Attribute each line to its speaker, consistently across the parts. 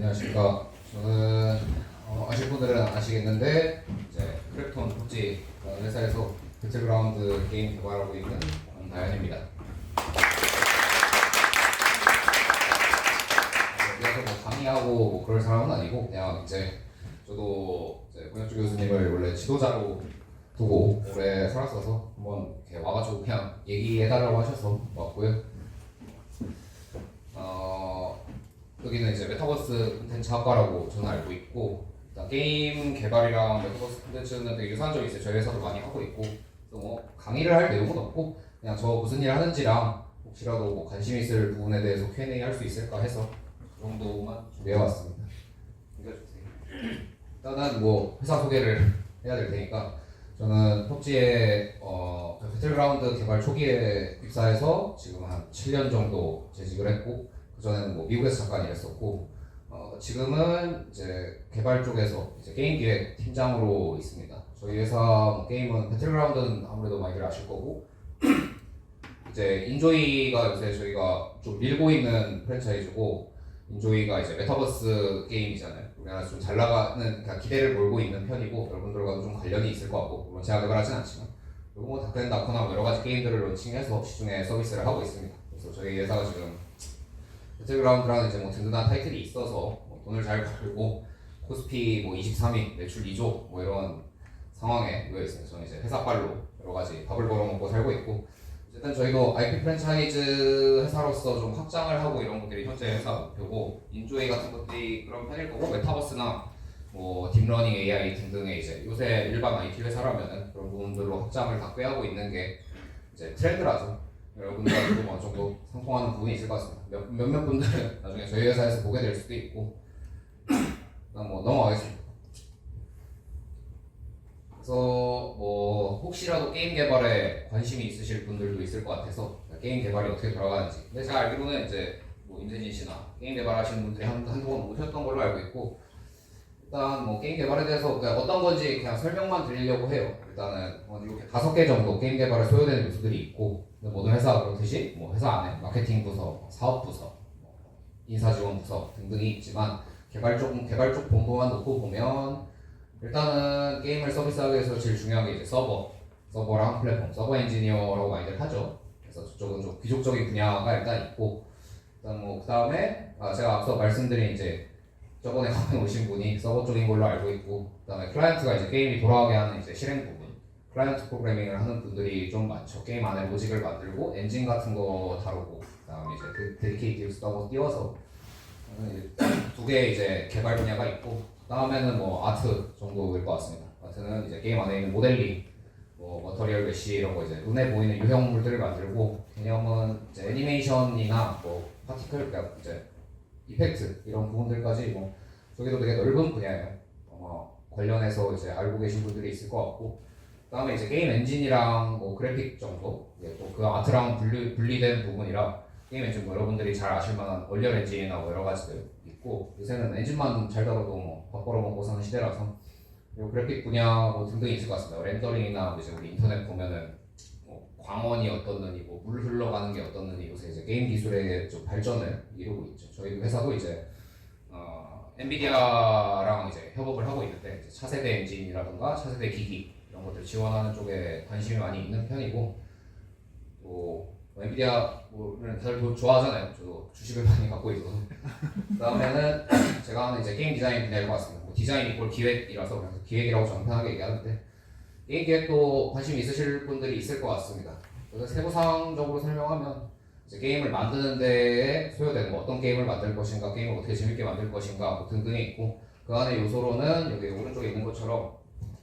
Speaker 1: 안녕하십니까. 저는 아실 분들은 아시겠는데 이제 크래프톤 푸지 회사에서 배틀그라운드 게임 개발하고 있는 다현입니다. 그래서 뭐 강의하고 뭐 그럴 사람은 아니고 그냥 이제 저도 이제 권혁주 교수님을 원래 지도자로 두고 오래 살았어서 한번 이렇게 와가지고 그냥 얘기해달라고 하셔서 왔고요. 여기는 이제 메타버스 콘텐츠 학과라고 저는 알고 있고, 일단 게임 개발이랑 메타버스 콘텐츠는 되게 유사한 점이 있어요. 저희 회사도 많이 하고 있고, 또 뭐 강의를 할 내용은 없고 그냥 저 무슨 일 하는지랑 혹시라도 뭐 관심 있을 부분에 대해서 Q&A 할 수 있을까 해서 그 정도만 준비해왔습니다. 일단은 뭐 회사 소개를 해야 될 테니까, 저는 펍지에 배틀그라운드 개발 초기에 입사해서 지금 한 7년 정도 재직을 했고, 그전에는 뭐 미국에서 잠깐 일했었고, 지금은 이제 개발 쪽에서 이제 게임 기획 팀장으로 있습니다. 저희 회사 뭐 게임은 배틀그라운드는 아무래도 많이들 아실 거고, 이제 인조이가 요새 저희가 좀 밀고 있는 프랜차이즈고, 인조이가 이제 메타버스 게임이잖아요. 우리나라에서 좀 잘 나가는, 그러니까 기대를 몰고 있는 편이고, 여러분들과도 좀 관련이 있을 것 같고, 물론 제가 개발하진 않지만, 그리고 뭐 다크앤다크나 여러 가지 게임들을 론칭해서 시중에 서비스를 하고 있습니다. 그래서 저희 회사가 지금 배틀그라운드라는 이제 뭐 든든한 타이틀이 있어서 뭐 돈을 잘 벌고 코스피 뭐 23위, 매출 2조 뭐 이런 상황에 놓여 있습니다. 저는 이제 회사빨로 여러 가지 밥을 벌어먹고 살고 있고, 어쨌든 저희도 IP 프랜차이즈 회사로서 좀 확장을 하고 이런 것들이 현재 회사 목표고, 인조이 같은 것들이 그런 편일 거고, 메타버스나 뭐 딥러닝 AI 등등의 이제 요새 일반 IT 회사라면은 그런 부분들로 확장을 다 꾀하고 있는 게 이제 트렌드라서 여러분들과도 어느 정도 상통하는 부분이 있을 것 같습니다. 몇몇 분들은 나중에 저희 회사에서 보게 될 수도 있고, 일단 뭐 넘어가겠습니다. 그래서 뭐 혹시라도 게임 개발에 관심이 있으실 분들도 있을 것 같아서 게임 개발이 어떻게 돌아가는지. 근데 제가 알기로는 이제 뭐 임세진 씨나 게임 개발하시는 분들이 한동안 오셨던 걸로 알고 있고, 일단 뭐 게임 개발에 대해서 그냥 어떤 건지 그냥 설명만 드리려고 해요. 일단은 이렇게 5개 정도 게임 개발에 소요되는 요소들이 있고, 모든 회사가 그렇듯이 뭐 회사 안에 마케팅 부서, 사업 부서, 인사 지원 부서 등등이 있지만, 개발 쪽 본부만 놓고 보면 일단은 게임을 서비스하기 위해서 제일 중요한 게 이제 서버랑 플랫폼, 서버 엔지니어라고 많이들 하죠. 그래서 저쪽은 좀 귀족적인 분야가 일단 있고, 일단 뭐 그 다음에 제가 앞서 말씀드린 이제 저번에 가면 오신 분이 서버 쪽인 걸로 알고 있고, 그다음에 클라이언트가 이제 게임이 돌아가게 하는 이제 실행 부분, 클라이언트 프로그래밍을 하는 분들이 좀 많죠. 게임 안에 로직을 만들고 엔진 같은 거 다루고, 그다음에 이제 데디케이티브 서버 띄워서 이제 2개 이제 개발 분야가 있고, 그다음에는 뭐 아트 정도일 것 같습니다. 아트는 이제 게임 안에 있는 모델링, 뭐 머터리얼 메쉬 이런 거 이제 눈에 보이는 유형물들을 만들고, 개념은 이제 애니메이션이나 뭐 파티클, 그러니까 이제 이펙트 이런 부분들까지 뭐 저기도 되게 넓은 분야예요. 관련해서 이제 알고 계신 분들이 있을 것 같고, 그다음에 이제 게임 엔진이랑 뭐 그래픽 정도, 또 그 아트랑 분리된 부분이라 게임 엔진 뭐 여러분들이 잘 아실 만한 얼리얼 엔진이나 뭐 여러 가지들 있고, 요새는 엔진만 잘 다뤄도 뭐 밥 벌어먹고 사는 시대라서, 그리고 그래픽 분야 뭐 등등이 있을 것 같습니다. 렌더링이나 이제 우리 인터넷 보면은 뭐 광원이 어떻느니, 뭐 물 흘러가는 게 어떻느니, 요새 이제 게임 기술의 좀 발전을 이루고 있죠. 저희 회사도 이제 엔비디아랑 이제 협업을 하고 있는데, 이제 차세대 엔진이라든가 차세대 기기 이런 것들 지원하는 쪽에 관심이 많이 있는 편이고, 또 엔비디아를 다들 좋아하잖아요. 저도 주식을 많이 갖고 있어서. 그다음에는 제가 하는 이제 게임 디자인 분야일 것 같습니다. 뭐 디자인 이꼴 기획이라서 그래서 기획이라고 좀 편하게 얘기하는데, 게임 기획도 관심 있으실 분들이 있을 것 같습니다. 그래서 세부상적으로 설명하면 이제 게임을 만드는 데에 소요되는 뭐 어떤 게임을 만들 것인가, 게임을 어떻게 재밌게 만들 것인가 뭐 등등이 있고, 그 안에 요소로는 여기 오른쪽에 있는 것처럼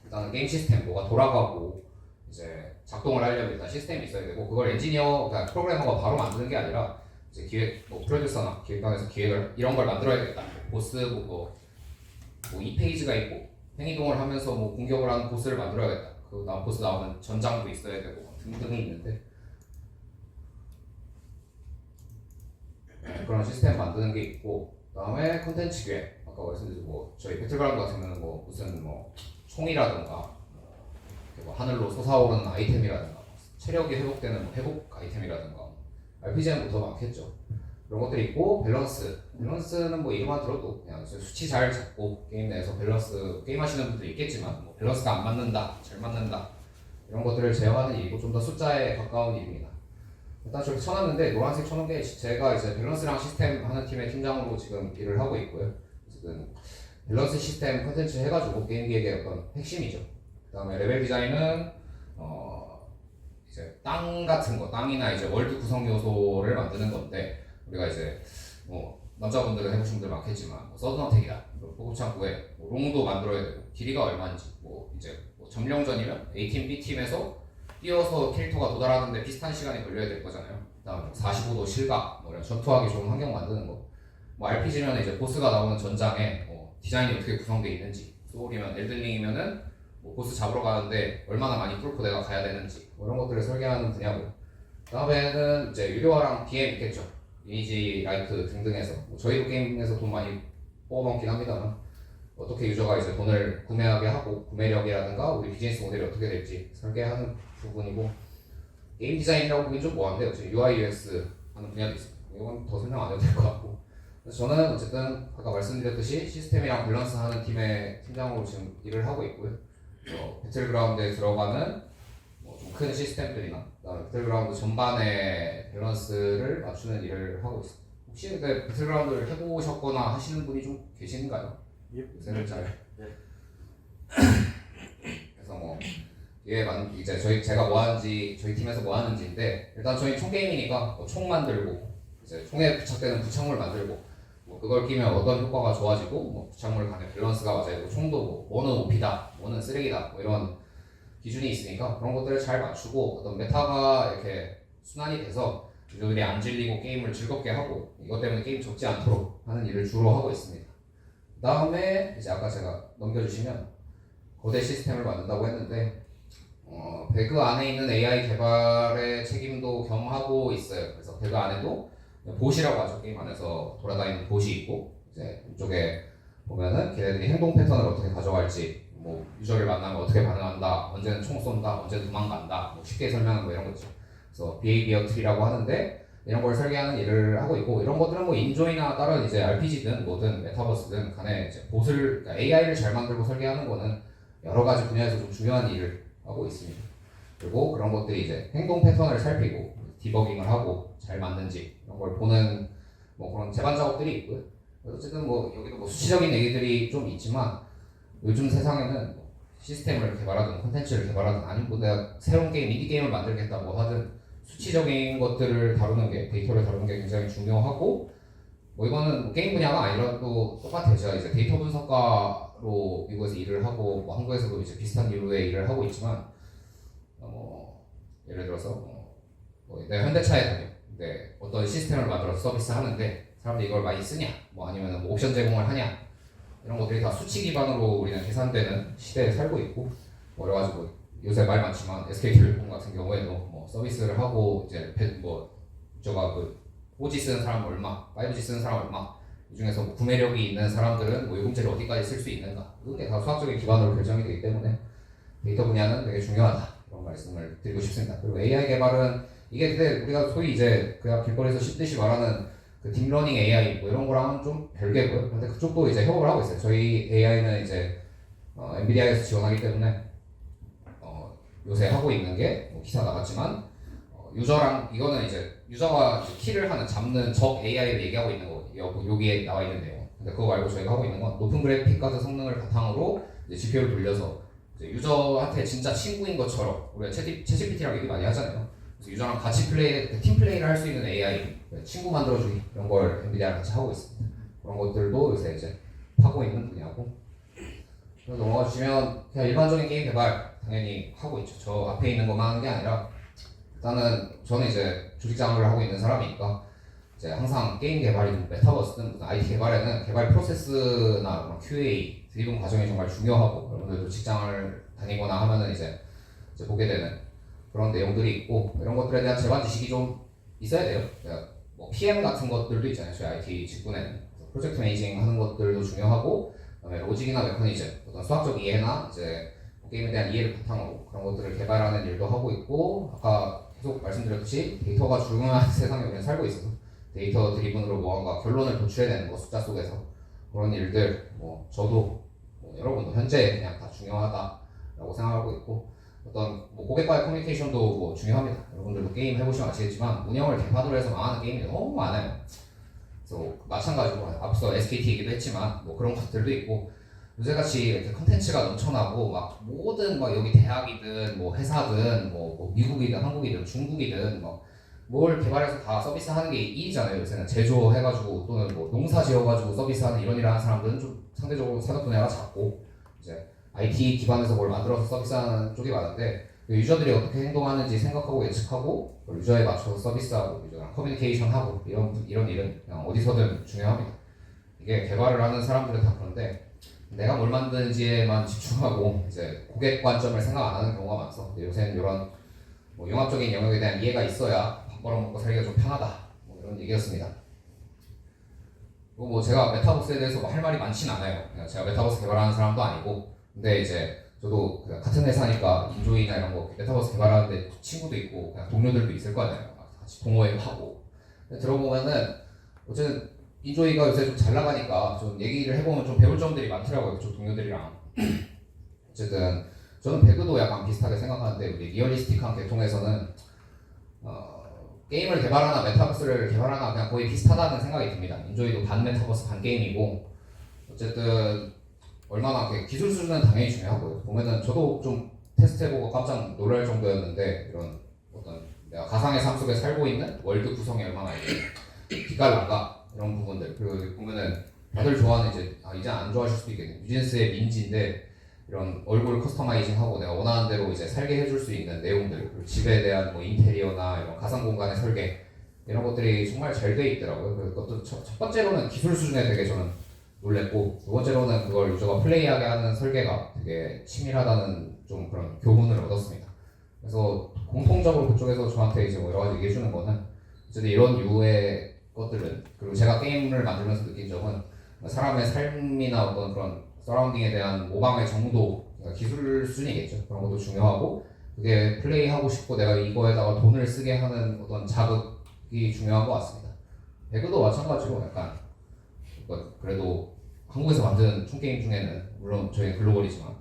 Speaker 1: 일단은 게임 시스템 뭐가 돌아가고 이제 작동을 하려면 일단 시스템이 있어야 되고, 그걸 엔지니어, 그러니까 프로그래머가 바로 만드는 게 아니라 이제 기획, 뭐 프로듀서나 기획관에서 기획을 이런 걸 만들어야 되겠다. 보스 뭐 2페이지가 있고 행이동을 하면서 뭐 공격을 하는 보스를 만들어야겠다. 그 다음 보스 나오면 전장도 있어야 되고 등등이 있는데, 그런 시스템 만드는 게 있고, 그다음에 콘텐츠 기획, 아까 말씀드린 뭐 저희 배틀그라운드 같은 경우는 뭐 무슨 뭐 총이라든가 뭐 하늘로 솟아오르는 아이템이라든가 체력이 회복되는 뭐 회복 아이템이라든가 RPG는 더 많겠죠. 그런 것들이 있고 밸런스는 뭐 이름만 들어도 그냥 수치 잘 잡고 게임 내에서 밸런스 게임 하시는 분들이 있겠지만 뭐 밸런스가 안 맞는다, 잘 맞는다 이런 것들을 제어하는 일이고 좀 더 숫자에 가까운 일입니다. 일단 저렇게 쳐놨는데 노란색 쳐놓은 게 제가 이제 밸런스랑 시스템 하는 팀의 팀장으로 지금 일을 하고 있고요. 지금 밸런스 시스템 컨텐츠 해가지고 게임 기획의 어떤 핵심이죠. 그 다음에 레벨 디자인은 이제 땅 같은 거, 땅이나 이제 월드 구성 요소를 만드는 건데 우리가 이제 뭐 남자분들은 해보신 분들 많겠지만 뭐 서든어택이다, 보급창고에 뭐 롱도 만들어야 되고 길이가 얼마인지 뭐 이제 뭐 점령전이면 A팀, B팀에서 뛰어서 캐릭터가 도달하는데 비슷한 시간이 걸려야 될 거잖아요. 그다음 45도 실각, 뭐 이런 전투하기 좋은 환경 만드는 거. 뭐 RPG면 이제 보스가 나오는 전장에 디자인이 어떻게 구성되어 있는지, 소울이면 엘든링이면은 뭐 보스 잡으러 가는데 얼마나 많이 뚫고 내가 가야 되는지 뭐 이런 것들을 설계하는 분야고. 그다음에는 이제 유료화랑 BM 있겠죠. 이미지 라이트 등등에서 뭐 저희도 게임에서 돈 많이 뽑아먹긴 합니다만 어떻게 유저가 이제 돈을 구매하게 하고 구매력이라든가 우리 비즈니스 모델이 어떻게 될지 설계하는 부분이고, 게임 디자인이라고 보기엔 좀 뭐한데요. 지금 UI UX 하는 분야도 있습니다. 이건 더 설명 안 해도 될 것 같고, 그래서 저는 어쨌든 아까 말씀드렸듯이 시스템이랑 밸런스 하는 팀의 팀장으로 지금 일을 하고 있고요. 배틀그라운드에 들어가는 뭐 좀 큰 시스템들이나 그다음에 배틀그라운드 전반의 밸런스를 맞추는 일을 하고 있습니다. 혹시 근데 배틀그라운드를 해보셨거나 하시는 분이 좀 계신가요?
Speaker 2: 예.
Speaker 1: 요새는 잘.
Speaker 2: 네.
Speaker 1: 그래서 뭐 이게 이제 제가 뭐 하는지 저희 팀에서 뭐 하는지인데, 일단 저희 총 게임이니까 총 만들고 이제 총에 부착되는 부착물 만들고 뭐 그걸 끼면 어떤 효과가 좋아지고 뭐 부착물 간의 밸런스가 맞아야 되고 총도 뭐 뭐는 OP다, 뭐는 쓰레기다 뭐 이런 기준이 있으니까 그런 것들을 잘 맞추고 어떤 메타가 이렇게 순환이 돼서 유저들이 안 질리고 게임을 즐겁게 하고 이것 때문에 게임 접지 않도록 하는 일을 주로 하고 있습니다. 그 다음에 이제 아까 제가 넘겨주시면 거대 시스템을 만든다고 했는데 배그 안에 있는 AI 개발의 책임도 겸하고 있어요. 그래서 배그 안에도 봇이라고 하죠. 게임 안에서 돌아다니는 봇이 있고 이제 이쪽에 보면은 걔네들이 행동 패턴을 어떻게 가져갈지, 뭐 유저를 만나면 어떻게 반응한다, 언제는 총 쏜다, 언제는 도망간다, 뭐 쉽게 설명하는 뭐 이런 거죠. 그래서 비헤이비어 트리라고 하는데 이런 걸 설계하는 일을 하고 있고, 이런 것들은 뭐 인조이나 다른 이제 RPG든 뭐든 메타버스든 간에 이제 봇을 그러니까 AI를 잘 만들고 설계하는 거는 여러 가지 분야에서 좀 중요한 일을 하고 있습니다. 그리고 그런 것들이 이제 행동 패턴을 살피고 디버깅을 하고 잘 맞는지 이런 걸 보는 뭐 그런 제반 작업들이 있고요. 어쨌든 뭐 여기도 뭐 수치적인 얘기들이 좀 있지만 요즘 세상에는 뭐 시스템을 개발하든 콘텐츠를 개발하든 아니면 뭐 내가 새로운 게임, 인디 게임을 만들겠다고 하든 수치적인 것들을 다루는 게, 데이터를 다루는 게 굉장히 중요하고, 뭐 이거는 게임 분야가 아니라도 똑같아요. 제가 이제 데이터 분석가로 미국에서 일을 하고 뭐 한국에서도 이제 비슷한 이유의 일을 하고 있지만 예를 들어서 뭐 내가 현대차에 다녀. 근데 어떤 시스템을 만들어서 서비스 하는데 사람들이 이걸 많이 쓰냐, 뭐 아니면 뭐 옵션 제공을 하냐, 이런 것들이 다 수치 기반으로 우리는 계산되는 시대에 살고 있고, 뭐 여러 가지 뭐 요새 말 많지만 SK텔레콤 같은 경우에도 뭐 서비스를 하고 이제 뭐 저가 그 4G 쓰는 사람 얼마, 5G 쓰는 사람 얼마, 이 중에서 뭐 구매력이 있는 사람들은 뭐 요금제를 어디까지 쓸 수 있는가, 그게 다 수학적인 기반으로 결정이 되기 때문에 데이터 분야는 되게 중요하다, 이런 말씀을 드리고 싶습니다. 그리고 AI 개발은 이게 근데 우리가 소위 이제 그냥 길거리에서 씹듯이 말하는 그 딥러닝 AI 뭐 이런 거랑은 좀 별개고요. 근데 그쪽도 이제 협업을 하고 있어요. 저희 AI는 이제 엔비디아에서 지원하기 때문에 요새 하고 있는 게뭐 기사 나갔지만 유저랑 이거는 이제 유저가 이제 키를 하는 잡는 적 AI를 얘기하고 있는 거 여기에 나와 있는 내용. 근데 그거 말고 저희가 하고 있는 건 높은 그래픽 카드 성능을 바탕으로 이제 GPU를 돌려서 이제 유저한테 진짜 친구인 것처럼, 우리가 챗GPT랑 얘기 많이 하잖아요. 그래서 유저랑 같이 팀 플레이를 할 수 있는 AI, 친구 만들어주기, 이런 걸 엔비디아랑 같이 하고 있습니다. 그런 것들도 요새 이제 하고 있는 분야고. 그래서 넘어가 주시면 그냥 일반적인 게임 개발 당연히 하고 있죠. 저 앞에 있는 것만 하는 게 아니라 일단은 저는 이제 조직장을 하고 있는 사람이니까 이제 항상 게임 개발이든 메타버스든 무슨 IT 개발에는 개발 프로세스나 QA 드리븐 과정이 정말 중요하고, 여러분들도 직장을 다니거나 하면은 이제 보게 되는 그런 내용들이 있고, 이런 것들에 대한 제반 지식이 좀 있어야 돼요. 그러니까 뭐 PM 같은 것들도 있잖아요. 저희 IT 직군에는 프로젝트 매니징 하는 것들도 중요하고, 그다음에 로직이나 메커니즘, 어떤 수학적 이해나 이제 게임에 대한 이해를 바탕으로 그런 것들을 개발하는 일도 하고 있고, 아까 계속 말씀드렸듯이 데이터가 중요한 세상에 우리는 살고 있어서 데이터 드리븐으로 무언가 결론을 도출해내는 거 숫자 속에서 그런 일들 뭐 저도 여러분도 현재 그냥 다 중요하다라고 생각하고 있고 어떤 뭐 고객과의 커뮤니케이션도 뭐 중요합니다. 여러분들도 게임 해보시면 아시겠지만 운영을 개파도로 해서 망하는 게임이 너무 많아요. 그래서 마찬가지로 앞서 SKT 얘기도 했지만 뭐 그런 것들도 있고 요새같이 이렇게 컨텐츠가 넘쳐나고 막 모든 막 여기 대학이든 뭐 회사든 뭐 미국이든 한국이든 중국이든 뭘 개발해서 다 서비스하는 게 일이잖아요. 요새는 제조해가지고 또는 뭐 농사 지어가지고 서비스하는 이런 사람들은 좀 상대적으로 산업 분야가 작고 이제 IT 기반에서 뭘 만들어서 서비스하는 쪽이 많은데 유저들이 어떻게 행동하는지 생각하고 예측하고 유저에 맞춰서 서비스하고 유저랑 커뮤니케이션하고 이런 일은 그냥 어디서든 중요합니다. 이게 개발을 하는 사람들은 다 그런데 내가 뭘 만드는지에만 집중하고 이제 고객 관점을 생각 안 하는 경우가 많아서 요새는 이런 뭐 융합적인 영역에 대한 이해가 있어야 밥 벌어먹고 살기가 좀 편하다 뭐 이런 얘기였습니다. 그리고 뭐 제가 메타버스에 대해서 뭐 할 말이 많진 않아요. 그냥 제가 메타버스 개발하는 사람도 아니고 근데 이제 저도 같은 회사니까 인조이나 이런 거 메타버스 개발하는데 친구도 있고 그냥 동료들도 있을 거 아니에요. 같이 동호회도 하고 들어보면은 어쨌든 인조이가 요새 좀 잘 나가니까 좀 얘기를 해보면 좀 배울 점들이 많더라고요. 그쪽 동료들이랑 어쨌든 저는 배그도 약간 비슷하게 생각하는데 우리 리얼리스틱한 계통에서는 게임을 개발하나 메타버스를 개발하나 그냥 거의 비슷하다는 생각이 듭니다. 인조이도 반 메타버스 반 게임이고 어쨌든 얼마나 기술 수준은 당연히 중요하고요. 보면은 저도 좀 테스트해보고 깜짝 놀랄 정도였는데 이런 어떤 내가 가상의 삶 속에 살고 있는 월드 구성이 얼마나 빛깔난가 이런 부분들 그리고 보면은 다들 좋아하는 이제 안 좋아하실 수도 있겠네요. 뉴진스의 민지인데 이런 얼굴 커스터마이징하고 내가 원하는 대로 이제 살게 해줄 수 있는 내용들 그리고 집에 대한 뭐 인테리어나 이런 가상 공간의 설계 이런 것들이 정말 잘 돼 있더라고요. 그것도 첫 번째로는 기술 수준에 되게 저는 놀랬고 두 번째로는 그걸 유저가 플레이하게 하는 설계가 되게 치밀하다는 좀 그런 교훈을 얻었습니다. 그래서 공통적으로 그쪽에서 저한테 이제 뭐 여러 가지 얘기해 주는 거는 어쨌든 이런 유의 것들은 그리고 제가 게임을 만들면서 느낀 점은 사람의 삶이나 어떤 그런 서라운딩에 대한 모방의 정도 기술 수준이겠죠. 그런 것도 중요하고 그게 플레이하고 싶고 내가 이거에다가 돈을 쓰게 하는 어떤 자극이 중요한 것 같습니다. 배그도 마찬가지로 약간 그래도 한국에서 만든 총 게임 중에는 물론 저희는 글로벌이지만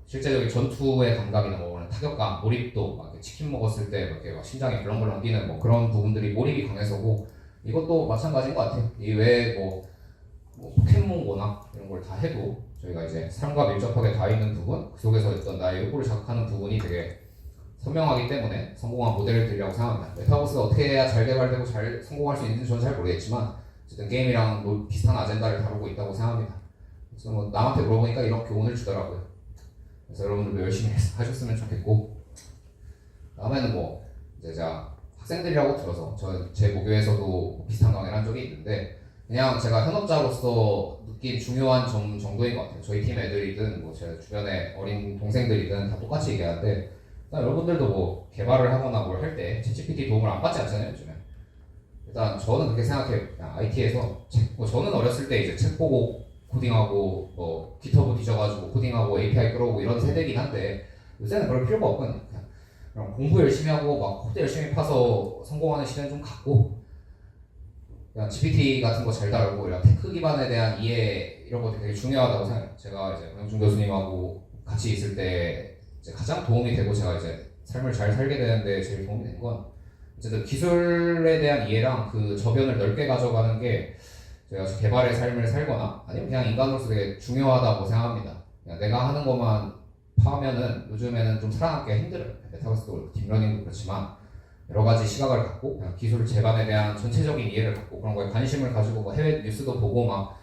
Speaker 1: 실제적인 전투의 감각이나 뭐 타격감, 몰입도 막 치킨 먹었을 때 이렇게 막 심장이 벌렁벌렁 뛰는 뭐 그런 부분들이 몰입이 강해서고 이것도 마찬가지인 것 같아요. 이 외에 뭐 포켓몬고나 이런 걸 다 해도 저희가 이제 삶과 밀접하게 닿아 있는 부분 그 속에서 어떤 나의 욕구를 자극하는 부분이 되게 선명하기 때문에 성공한 모델들이라고 생각합니다. 메타버스가 어떻게 해야 잘 개발되고 잘 성공할 수 있는지 저는 잘 모르겠지만 어쨌든 게임이랑 비슷한 아젠다를 다루고 있다고 생각합니다. 그래서 뭐 남한테 물어보니까 이런 교훈을 주더라고요. 그래서 여러분들도 열심히 하셨으면 좋겠고 다음에는 뭐 이제 제가 학생들이라고 들어서 제 모교에서도 비슷한 강의를 한 적이 있는데 그냥 제가 현업자로서 느낀 중요한 점 정도인 것 같아요. 저희 팀 애들이든 뭐 제 주변에 어린 동생들이든 다 똑같이 얘기하는데 일단 여러분들도 뭐 개발을 하거나 뭘 할 때 챗GPT 도움을 안 받지 않잖아요 요즘에. 일단 저는 그렇게 생각해요. 그냥 IT에서 뭐 저는 어렸을 때 이제 책 보고 코딩하고 뭐 기터브 뒤져가지고 코딩하고 API 끌어오고 이런 세대긴 한데 요새는 그럴 필요가 없거든요. 그냥 공부 열심히 하고 막 코드 열심히 파서 성공하는 시대는 좀 갔고 그냥 GPT 같은 거 잘 다루고 이런 테크 기반에 대한 이해 이런 것도 되게 중요하다고 생각해요. 제가 이제 권영준 교수님하고 같이 있을 때 이제 가장 도움이 되고 제가 이제 삶을 잘 살게 되는데 제일 도움이 된 건 어쨌든 기술에 대한 이해랑 그 저변을 넓게 가져가는 게 제가 개발의 삶을 살거나 아니면 그냥 인간으로서 되게 중요하다고 생각합니다. 그냥 내가 하는 것만 파면은 요즘에는 좀 살아남기가 힘들어요. 메타버스도 딥러닝도 그렇지만 여러 가지 시각을 갖고 그냥 기술 재반에 대한 전체적인 이해를 갖고 그런 거에 관심을 가지고 뭐 해외 뉴스도 보고 막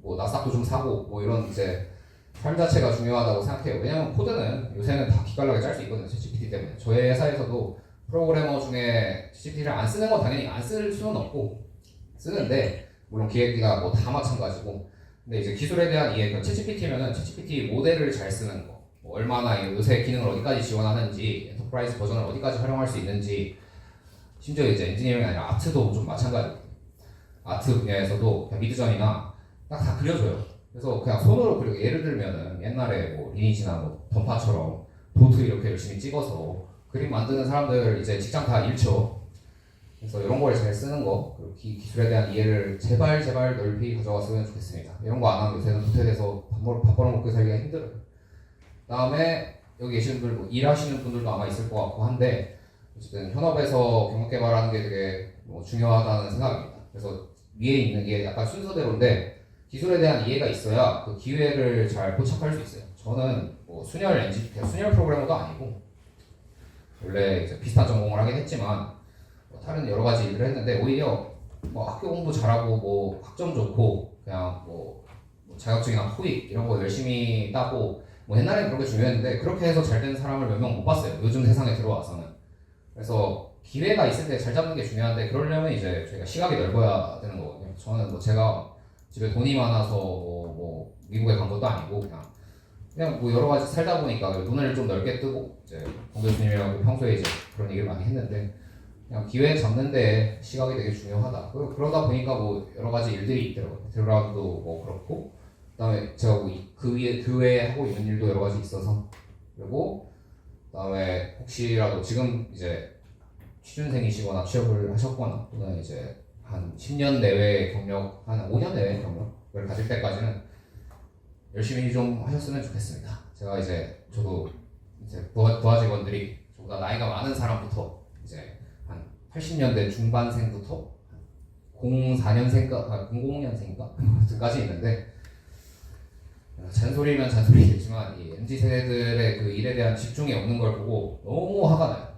Speaker 1: 뭐 나스닥도 좀 사고 뭐 이런 이제 삶 자체가 중요하다고 생각해요. 왜냐면 코드는 요새는 다 기깔나게 짤 수 있거든요. GPT 때문에. 저희 회사에서도 프로그래머 중에 GPT를 안 쓰는 건 당연히 안 쓸 수는 없고 쓰는데 물론 기획기가 뭐 다 마찬가지고 근데 이제 기술에 대한 이해, 그 챗GPT면은 챗GPT 모델을 잘 쓰는 거, 뭐 얼마나 요새 기능을 어디까지 지원하는지, 엔터프라이즈 버전을 어디까지 활용할 수 있는지, 심지어 이제 엔지니어링이 아니라 아트도 좀 마찬가지고 아트 분야에서도 그냥 미드전이나 딱 다 그려줘요. 그래서 그냥 손으로 그리고 예를 들면은 옛날에 뭐 리니지나 뭐 던파처럼 도트 이렇게 열심히 찍어서 그림 만드는 사람들 이제 직장 다 잃죠. 그래서 이런 걸 잘 쓰는 거, 그리고 기술에 대한 이해를 제발 넓이 가져갔으면 좋겠습니다. 이런 거 안 하면 요새는 도태돼서 밥 벌어먹고 살기가 힘들어요. 그다음에 여기 계시는 분들, 뭐 일하시는 분들도 아마 있을 것 같고 한데, 어쨌든 현업에서 경력 개발하는 게 되게 중요하다는 생각입니다. 그래서 위에 있는 게 약간 순서대로인데, 기술에 대한 이해가 있어야 그 기회를 잘 포착할 수 있어요. 저는 뭐 순혈 프로그래머도 아니고, 원래 이제 비슷한 전공을 하긴 했지만, 다른 여러 가지 일을 했는데, 오히려 뭐 학교 공부 잘하고 뭐 학점 좋고 그냥 뭐 자격증이나 토익 이런 거 열심히 따고, 뭐 옛날엔 그런 게 중요했는데 그렇게 해서 잘 되는 사람을 몇 명 못 봤어요. 요즘 세상에 들어와서는. 그래서 기회가 있을 때 잘 잡는 게 중요한데, 그러려면 이제 저희가 시각이 넓어야 되는 거거든요. 저는 뭐 제가 집에 돈이 많아서 뭐 미국에 간 것도 아니고, 그냥 뭐 여러 가지 살다 보니까 눈을 좀 넓게 뜨고, 이제 공 교수님이랑 평소에 이제 그런 얘기를 많이 했는데, 그냥 기회 잡는데 시각이 되게 중요하다. 그러다 보니까 뭐 여러 가지 일들이 있더라고요. 드라운도 뭐 그렇고, 그다음에 제가 그 외에 하고 있는 일도 여러 가지 있어서, 그리고 그다음에 혹시라도 지금 이제 취준생이시거나 취업을 하셨거나, 또는 이제 한 10년 내외 경력, 한 5년 내외 경력을 가질 때까지는 열심히 좀 하셨으면 좋겠습니다. 제가 저도 이제 부하 직원들이 저보다 나이가 많은 사람부터 이제 한 80년대 중반생부터 04년생까 00년생까지 있는데, 잔소리면 잔소리겠지만 이 MZ 세대들의 그 일에 대한 집중이 없는 걸 보고 너무 화가 나요.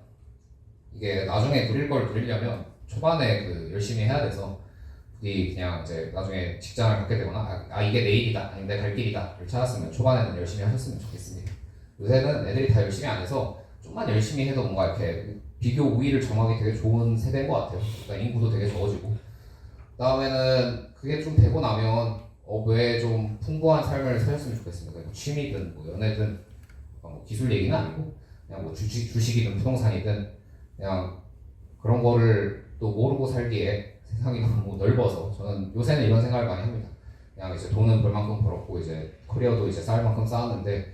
Speaker 1: 이게 나중에 누릴 걸 누리려면 초반에 열심히 해야 돼서, 이 그냥 이제 나중에 직장을 갖게 되거나 이게 내 일이다, 아니면 내 갈 길이다를 찾았으면 초반에는 열심히 하셨으면 좋겠습니다. 요새는 애들이 다 열심히 안 해서 좀만 열심히 해도 뭔가 이렇게 비교 우위를 점하기 되게 좋은 세대인 것 같아요. 그러니까 인구도 되게 적어지고, 그다음에는 그게 좀 되고 나면 왜 좀 풍부한 삶을 사셨으면 좋겠습니다. 뭐 취미든 뭐 연애든 뭐 기술 얘기는 아니고, 그냥 뭐 주식이든 부동산이든 그냥 그런 거를 또 모르고 살기에 세상이 너무 넓어서, 저는 요새는 이런 생각을 많이 합니다. 그냥 이제 돈은 벌 만큼 벌었고 이제 커리어도 이제 쌓을 만큼 쌓았는데,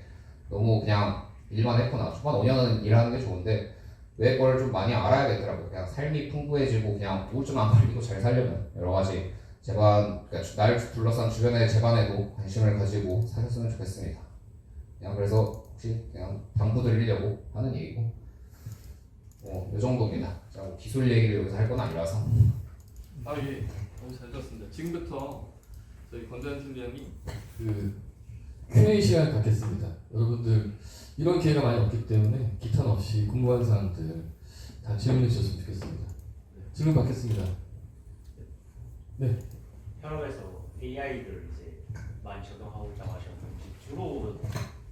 Speaker 1: 너무 그냥 일만 했구나. 초반 5년은 일하는 게 좋은데 왜 그걸 좀 많이 알아야겠더라고요. 그냥 삶이 풍부해지고 그냥 우울증 안 걸리고 잘 살려면 여러 가지 그러니까 날 둘러싼 주변의 재반에도 관심을 가지고 사셨으면 좋겠습니다. 그냥 그래서 혹시 그냥 당부 드리려고 하는 얘기고, 이 정도입니다. 제가 뭐 기술 얘기를 여기서 할 건 아니라서.
Speaker 2: 예. 너무 잘 들었습니다. 지금부터 저희 권대현 팀장이
Speaker 3: Q&A 시간 갖겠습니다. 여러분들 이런 기회가 많이 없기 때문에 기탄 없이 궁금한 사항들 다 질문해 주셨으면 좋겠습니다. 질문 받겠습니다. 네.
Speaker 4: 현업에서 AI를 이제 많이 적용하고 있다고 하셨는데, 주로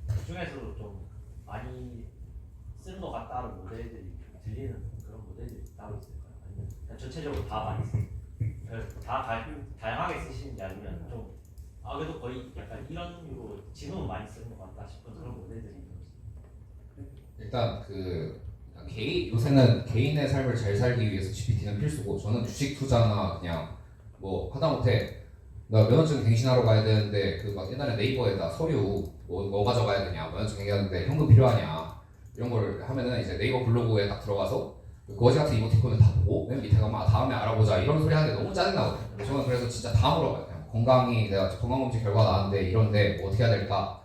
Speaker 4: 그 중에서도 좀 많이 쓰는 것 같다는 모델들이 좀 들리는 그런 모델들이 따로 있을까요? 아니면 그냥 전체적으로 다 많이 쓰는, 다 다양하게 쓰시는지, 아니면 좀 그래도 거의 약간 이런 유로 지금은 많이 쓰는 것 같다 싶은 그런 모델들이 있나요?
Speaker 1: 일단 요새는 개인의 삶을 잘 살기 위해서 GPT는 필수고, 저는 주식 투자나 그냥 뭐 하다못해 나 면허증 갱신하러 가야 되는데 막 옛날에 네이버에다 서류 뭐 가져가야 되냐, 면허증 갱신하는데 현금 필요하냐, 이런 걸 하면은 이제 네이버 블로그에 딱 들어가서 거지 같은 이모티콘을 다 보고 맨 밑에 가면 다음에 알아보자 이런 소리 하는데 너무 짜증나거든요. 저는 그래서 진짜 다 물어봐요. 그냥 내가 건강검진 결과 나왔는데 이런데 뭐 어떻게 해야 될까?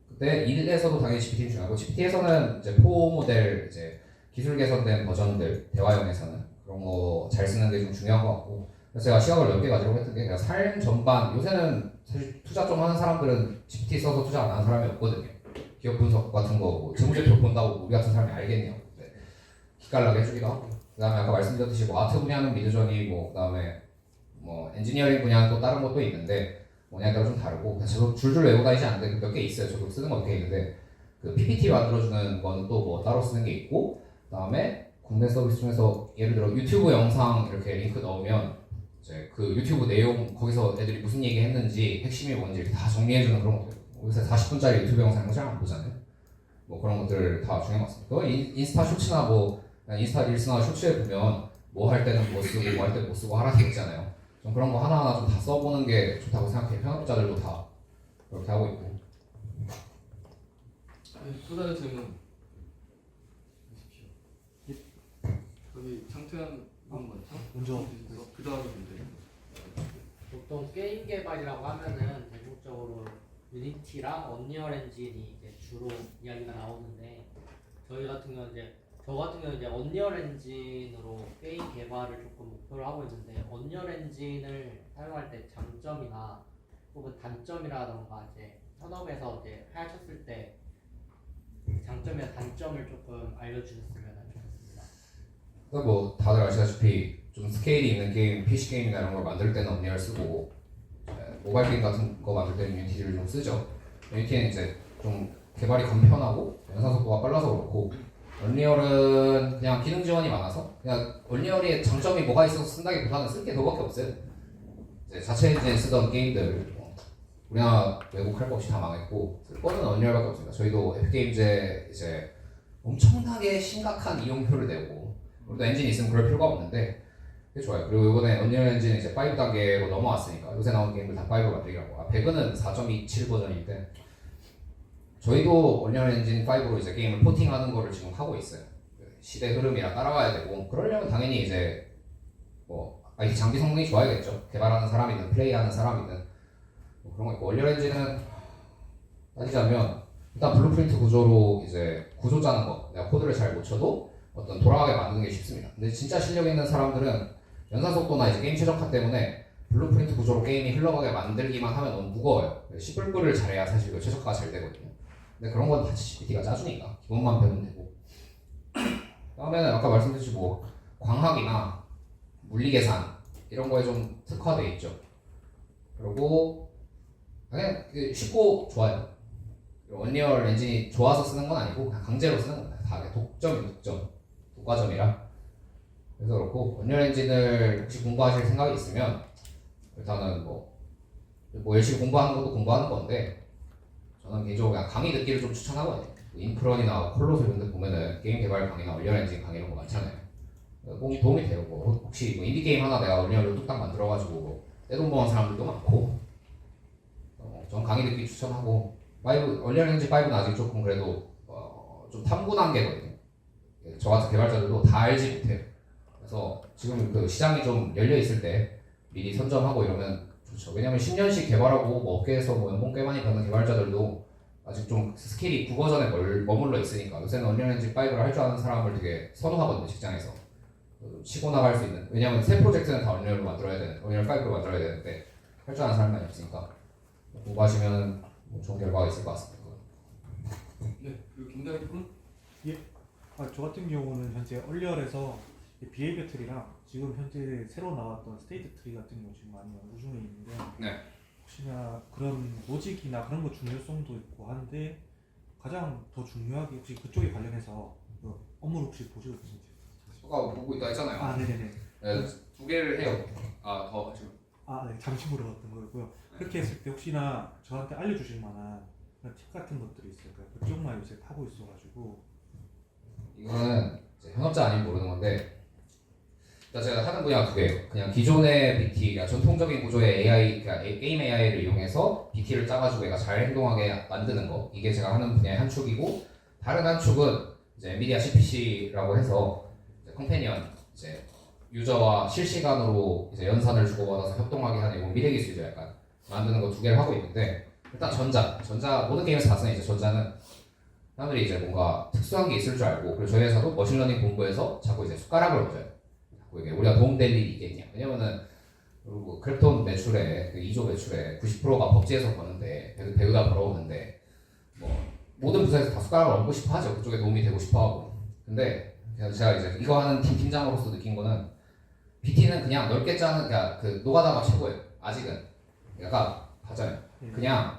Speaker 1: 그때 일에서도 당연히 GPT는 중요하고, GPT에서는 이제 포 모델 이제 기술 개선된 버전들, 대화형에서는 그런 거 잘 쓰는 게 좀 중요한 것 같고, 그래서 제가 시각을 넓게 가지려고 했던 게, 그냥 삶 전반, 요새는 사실 투자 좀 하는 사람들은 GPT 써서 투자 안 하는 사람이 없거든요. 기업 분석 같은 거, 뭐 재무제표 본다고 우리 같은 사람이 알겠네요. 기깔나게 해주기도 하고, 그다음에 아까 말씀드렸듯이 뭐 아트 분야는 미드저니, 그다음에 뭐 엔지니어링 분야는 또 다른 것도 있는데 뭐냐에 따라 좀 다르고, 저도 줄줄 외우고 다니지 않는데 몇 개 있어요. 저도 쓰는 거 몇 개 있는데, 그 PPT 만들어주는 거는 또 뭐 따로 쓰는 게 있고, 그다음에 국내 서비스 중에서 예를 들어 유튜브 영상 이렇게 링크 넣으면 이제 그 유튜브 내용, 거기서 애들이 무슨 얘기 했는지 핵심이 뭔지 이렇게 다 정리해주는 그런 것들. 요새 40분짜리 유튜브 영상 잘 안 보잖아요. 뭐 그런 것들 다 중요한 것 같습니다. 그거 인스타 쇼츠나 인스타 릴스나 쇼츠에 보면 뭐 할 때는 뭐 쓰고 뭐 할 때는 못 쓰고 하나씩 있잖아요. 좀 그런 거 하나하나 좀 다 써보는 게 좋다고 생각해요. 편업자들도 다 그렇게 하고 있고.
Speaker 2: 또 다른 질문 주십시오. 여기 장태현 이건 먼저.
Speaker 5: 먼저
Speaker 2: 그 다음에 문제.
Speaker 6: 보통 게임 개발이라고 하면은 대중적으로 유니티랑 언리얼 엔진이 이제 주로 이야기가 나오는데 저희 같은 경우는 저 같은 경우는 이제 언리얼 엔진으로 게임 개발을 조금 목표로 하고 있는데 언리얼 엔진을 사용할 때 장점이나 혹은 단점이라던가 이제 현업에서 이제 하셨을 때 장점이나 단점을 조금 알려주셨으면 좋겠습니다.
Speaker 1: 그러니까 뭐 다들 아시다시피 좀 스케일이 있는 게임, PC 게임이나 이런 걸 만들 때는 언리얼 쓰고 모바일 게임 같은 거 만들 때는 유니티를 좀 쓰죠. 유니티는 이제 좀 개발이 간편하고 연산 속도가 빨라서 그렇고 언리얼은 그냥 기능 지원이 많아서 그냥 언리얼의 장점이 뭐가 있어서 쓴다기보다는 쓸 게 그거밖에 없어요. 이제 자체 엔진 쓰던 게임들 우리나라 외국 할 거 없이 다 망했고 쓸 거는 언리얼밖에 없습니다. 저희도 에픽게임즈에 이제 엄청나게 심각한 이용료를 내고 우리도 엔진이 있으면 그럴 필요가 없는데 그게 좋아요. 그리고 이번에 언리얼 엔진이 이제 5 단계로 넘어왔으니까 요새 나온 게임들 다 5 만들기라고. 배그는 4.27 버전인데 저희도 언리얼 엔진 5로 이제 게임을 포팅하는 거를 지금 하고 있어요. 시대 흐름이랑 따라가야 되고 그러려면 당연히 이제 뭐 IT 장비 성능이 좋아야겠죠. 개발하는 사람이든 플레이하는 사람이든 뭐 그런 거 있고 언리얼 엔진은 따지자면 일단 블루프린트 구조로 이제 구조 짜는 거 내가 코드를 잘 못 쳐도 어떤 돌아가게 만드는 게 쉽습니다. 근데 진짜 실력 있는 사람들은 연산 속도나 이제 게임 최적화 때문에 블루프린트 구조로 게임이 흘러가게 만들기만 하면 너무 무거워요. 시불불을 잘해야 사실 그 최적화가 잘 되거든요. 근데 그런 건 다 GPT가 짜주니까 기본만 배우면 되고 다음에는 아까 말씀드렸듯이 뭐 광학이나 물리 계산 이런 거에 좀 특화돼 있죠. 그리고 그냥 쉽고 좋아요. 언리얼 엔진이 좋아서 쓰는 건 아니고 그냥 강제로 쓰는 겁니다. 다 독과점이라. 그래서 그렇고 언리얼 엔진을 혹시 공부하실 생각이 있으면 일단은 뭐 열심히 공부하는 것도 공부하는 건데 저는 개인적으로 그냥 강의 듣기를 좀 추천하거든요. 인프런이나 콜로스 이런 데 보면은 게임 개발 강의나 언리얼 엔진 강의 이런 거 많잖아요. 도움이 돼요. 뭐 혹시 뭐 인디 게임 하나 내가 언리얼로 뚝딱 만들어가지고 떼돈 버는 사람들도 많고 전 강의 듣기 추천하고 언리얼 엔진 5는 아직 조금 그래도 좀 탐구 단계거든요. 저 같은 개발자들도 다 알지 못해요. 그래서 지금 그 시장이 좀 열려 있을 때 미리 선점하고 이러면 좋죠. 왜냐면 10년씩 개발하고 뭐 업계에서 뭐 연봉 꽤 많이 받는 개발자들도 아직 좀 스킬이 국어전에 머물러 있으니까 요새는 언리얼 엔진 5를 할 줄 아는 사람을 되게 선호하거든요. 직장에서 치고 나갈 수 있는. 왜냐면 새 프로젝트는 다 언리얼로 만들어야 되는, 언리얼 5로 만들어야 되는데 할 줄 아는 사람이 없으니까 공부하시면 뭐 좋은 결과가 있을 것 같습니다.
Speaker 2: 네. 그리고 김다희 군.
Speaker 5: 저 같은 경우는 현재 얼리얼에서 BA 배틀이랑 지금 현재 새로 나왔던 스테이트 트리 같은 경우 지금 많이 연구 중에 있는데
Speaker 1: 네.
Speaker 5: 혹시나 그런 로직이나 그런 거 중요성도 있고 한데 가장 더 중요하게 혹시 그쪽에 관련해서 그 업무를 혹시 보시고 계신지?
Speaker 1: 아까 보고 있다 했잖아요.
Speaker 5: 네네네.
Speaker 1: 네, 2개를 해요. 더 지금.
Speaker 5: 네, 잠시 물어봤던 거고요. 그렇게 했을 때 혹시나 저한테 알려주실 만한 그런 팁 같은 것들이 있을까요? 그쪽만 요새 하고 있어가지고.
Speaker 1: 이거는 이제 현업자 아니면 모르는 건데 일단 제가 하는 분야가 두 개예요. 그냥 기존의 BT, 그러니까 전통적인 구조의 AI, 그러니까 게임 AI를 이용해서 BT를 짜가지고 얘가 잘 행동하게 만드는 거, 이게 제가 하는 분야의 한 축이고, 다른 한 축은 이제 엔비디아 CPC라고 해서 이제 컴패니언, 이제 유저와 실시간으로 이제 연산을 주고받아서 협동하게 하는 이건 미래 기술이죠. 약간 만드는 거 두 개를 하고 있는데, 일단 전자 모든 게임에서 다 쓰는 이제 전자는 사람들이 이제 뭔가 특수한 게 있을 줄 알고, 그리고 저희 회사도 머신러닝 본부에서 자꾸 이제 숟가락을 얹어요. 자꾸 이게 우리가 도움될 일이 있겠냐. 왜냐면은 그리고 크립톤 매출에 그 2조 매출에 90%가 법제에서 버는데 배우다 벌어오는데 뭐 모든 부서에서 다 숟가락을 얹고 싶어 하죠. 그쪽에 도움이 되고 싶어 하고. 근데 제가 이제 이거 하는 팀장으로서 느낀 거는 BT는 그냥 넓게 짜는, 그러니까 그 노가다가 최고예요. 아직은. 약간 하잖아요. 그냥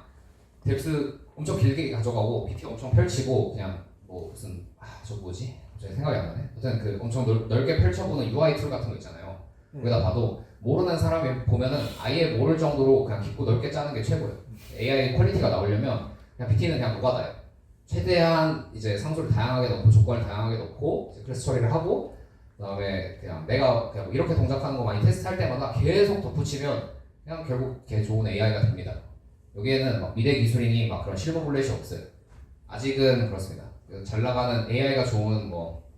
Speaker 1: 뎁스 엄청 길게 가져가고 BT 엄청 펼치고 그냥 뭐 무슨 저 뭐지? 갑자기 생각이 안 나네. 어쨌든 그 엄청 넓게 펼쳐보는 UI 툴 같은 거 있잖아요. 거기다 봐도 모르는 사람이 보면은 아예 모를 정도로 그냥 깊고 넓게 짜는 게 최고예요. AI 퀄리티가 나오려면 그냥 BT는 그냥 노가다예요. 최대한 이제 상수를 다양하게 넣고 조건을 다양하게 넣고 클래스 처리를 하고 그다음에 그냥 내가 그냥 이렇게 동작하는 거 많이 테스트할 때마다 계속 덧붙이면 그냥 결국 개 좋은 AI가 됩니다. 여기에는 막 미래 기술이니 막 그런 실버 불렛이 없어요. 아직은 그렇습니다. 잘 나가는 AI가 좋은 뭐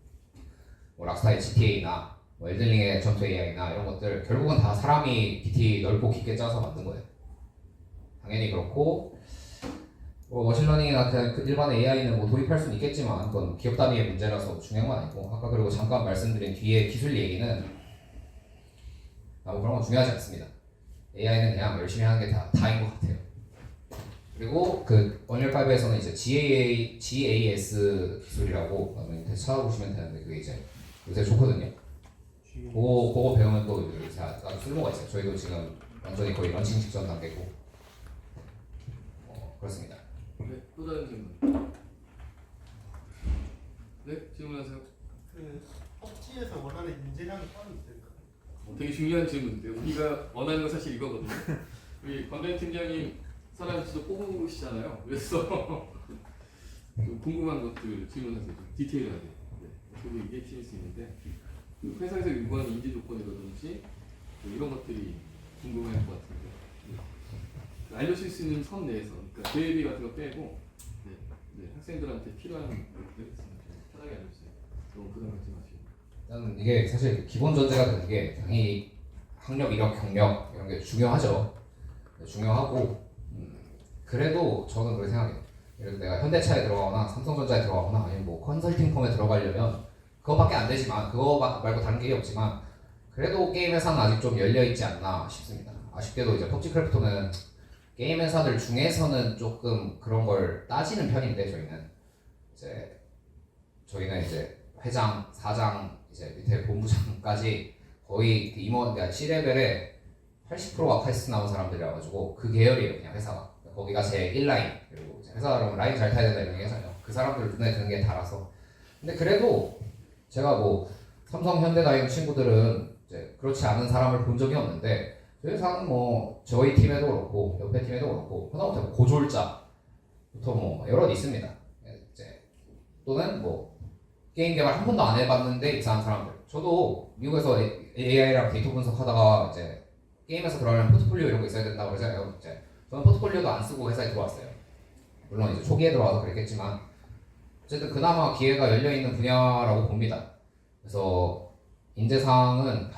Speaker 1: 락스타의 GTA나 뭐 엘든링의 전투 AI나 이런 것들 결국은 다 사람이 PT 넓고 깊게 짜서 만든 거예요. 당연히 그렇고 뭐 머신러닝이나 그냥 그 일반 AI는 뭐 도입할 수는 있겠지만 그건 기업 단위의 문제라서 중요한 건 아니고 아까 그리고 잠깐 말씀드린 뒤에 기술 얘기는 뭐 그런 건 중요하지 않습니다. AI는 그냥 열심히 하는 게 다인 것 같아요. 그리고 그 언리얼 5에서는 이제 GAS 기술이라고 인터넷 찾아보시면 되는데 그게 이제 요새 좋거든요. 그거 배우면 또 요새 아주 쓸모가 있어요. 저희도 지금 완전히 거의 런칭 직전 단계고 그렇습니다.
Speaker 2: 네, 또 다른 질문. 네, 질문하세요.
Speaker 7: 그 PUBG에서 원하는 인재량이 따로 있을까요?
Speaker 2: 되게 중요한 질문인데 우리가 원하는 건 사실 이거거든요. 우리 관련 팀장님 사람 진짜 뽑으시잖아요. 그래서 좀 궁금한 것들 질문하세요. 좀 디테일하게. 네, 저도 이게 팀일 수 있는데 그 회사에서 요구하는 인재 조건이라든지 뭐 이런 것들이 궁금할 것 같은데 네. 알려줄 수 있는 선 내에서 그러니까 대회비 같은 거 빼고 학생들한테 필요한 것들 있으면 좀 편하게 알려주세요. 너무 부담 갖지 마시고.
Speaker 1: 일단 이게 사실 기본 전제가 되는 게 당연히 학력, 이력, 경력 이런 게 중요하죠. 중요하고 그래도 저는 그렇게 생각해요. 예를 들어 내가 현대차에 들어가거나 삼성전자에 들어가거나 아니면 뭐 컨설팅 펌에 들어가려면 그거밖에 안 되지만 그거 말고 다른 게 없지만 그래도 게임 회사는 아직 좀 열려 있지 않나 싶습니다. 아쉽게도 이제 펍지 크래프톤은 게임 회사들 중에서는 조금 그런 걸 따지는 편인데 저희는 이제 회장, 사장, 이제 밑에 본부장까지 거의 그 임원, 그러니까 C레벨에 80%가 카이스트 나온 사람들이라 가지고 그 계열이에요. 그냥 회사가. 거기가 제 1라인. 그리고 이제 회사가 라인 잘 타야 된다 이런 게 회사예요. 그 사람들 눈에 드는 게 다라서. 근데 그래도 제가 뭐 삼성, 현대 다니는 친구들은 이제 그렇지 않은 사람을 본 적이 없는데 저희 회사는 뭐 저희 팀에도 그렇고 옆에 팀에도 그렇고 하다못해 뭐 고졸자부터 뭐 여럿 있습니다. 이제 또는 뭐 게임 개발 한 번도 안 해봤는데 이상한 사람들. 저도 미국에서 AI랑 데이터 분석하다가 이제 게임에서 들어가려면 포트폴리오 이런 거 있어야 된다고 그러잖아요. 이제 저는 포트폴리오도 안 쓰고 회사에 들어왔어요. 물론 이제 초기에 들어와서 그랬겠지만 어쨌든 그나마 기회가 열려 있는 분야라고 봅니다. 그래서 인재상은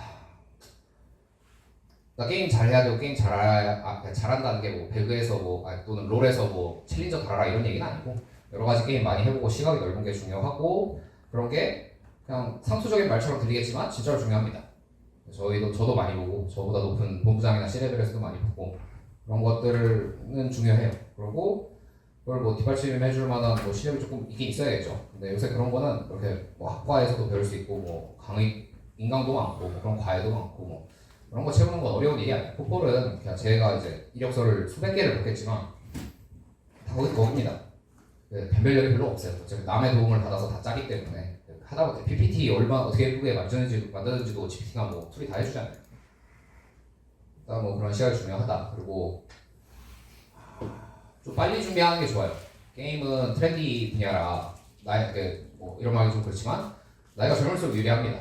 Speaker 1: 나 게임 잘해야 되고 게임 잘한다는 게 뭐 배그에서 뭐 또는 롤에서 뭐 챌린저 달아라 이런 얘기는 아니고 여러 가지 게임 많이 해보고 시각이 넓은 게 중요하고 그런 게 그냥 상투적인 말처럼 들리겠지만 진짜로 중요합니다. 저도 많이 보고 저보다 높은 본부장이나 C레벨에서도 많이 보고 그런 것들은 중요해요. 그리고 그걸 뭐 뒷받침 해줄 만한 뭐 실력이 조금 있긴 있어야겠죠. 근데 요새 그런 거는 이렇게 뭐 학과에서도 배울 수 있고 뭐 강의 인강도 많고 뭐 그런 과외도 많고 뭐 그런 거 채우는 건 어려운 일이 아니에요. 풋볼은 그냥 제가 이제 이력서를 수백 개를 넣겠지만 다 거기서 먹습니다. 변별력이 별로 없어요. 어차피 남의 도움을 받아서 다 짜기 때문에 하다못해 PPT 얼마나 어떻게 예쁘게 만드는지도 GPT가 뭐 툴이 다 해주잖아요. 일단 뭐 그런 시각이 중요하다. 그리고 좀 빨리 준비하는 게 좋아요. 게임은 트렌디 분야라 뭐 이런 말이 좀 그렇지만 나이가 젊을수록 유리합니다.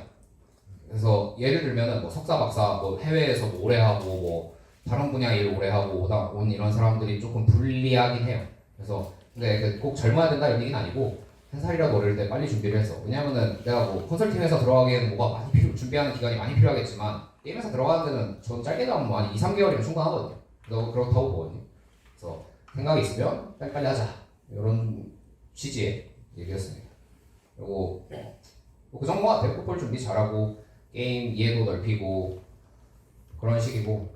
Speaker 1: 그래서 예를 들면은 뭐 석사, 박사, 뭐 해외에서 뭐 오래 하고 뭐 다른 분야 일을 오래 하고 온 이런 사람들이 조금 불리하긴 해요. 그래서 근데 꼭 젊어야 된다 이런 얘기는 아니고 한 살이라도 어릴 때 빨리 준비를 해서 왜냐면은 내가 뭐 컨설팅 회사 들어가기에는 뭐가 많이 준비하는 기간이 많이 필요하겠지만 게임 회사 들어가는 데는 전 짧게도 하면 뭐 한 2, 3개월이면 충분하거든요. 그렇다고 보거든요. 그래서 생각이 있으면 빨리빨리 하자 이런 취지의 얘기였습니다. 그리고 뭐 그 정도 같아요. 풋볼 준비 잘하고 게임 이해도 넓히고 그런 식이고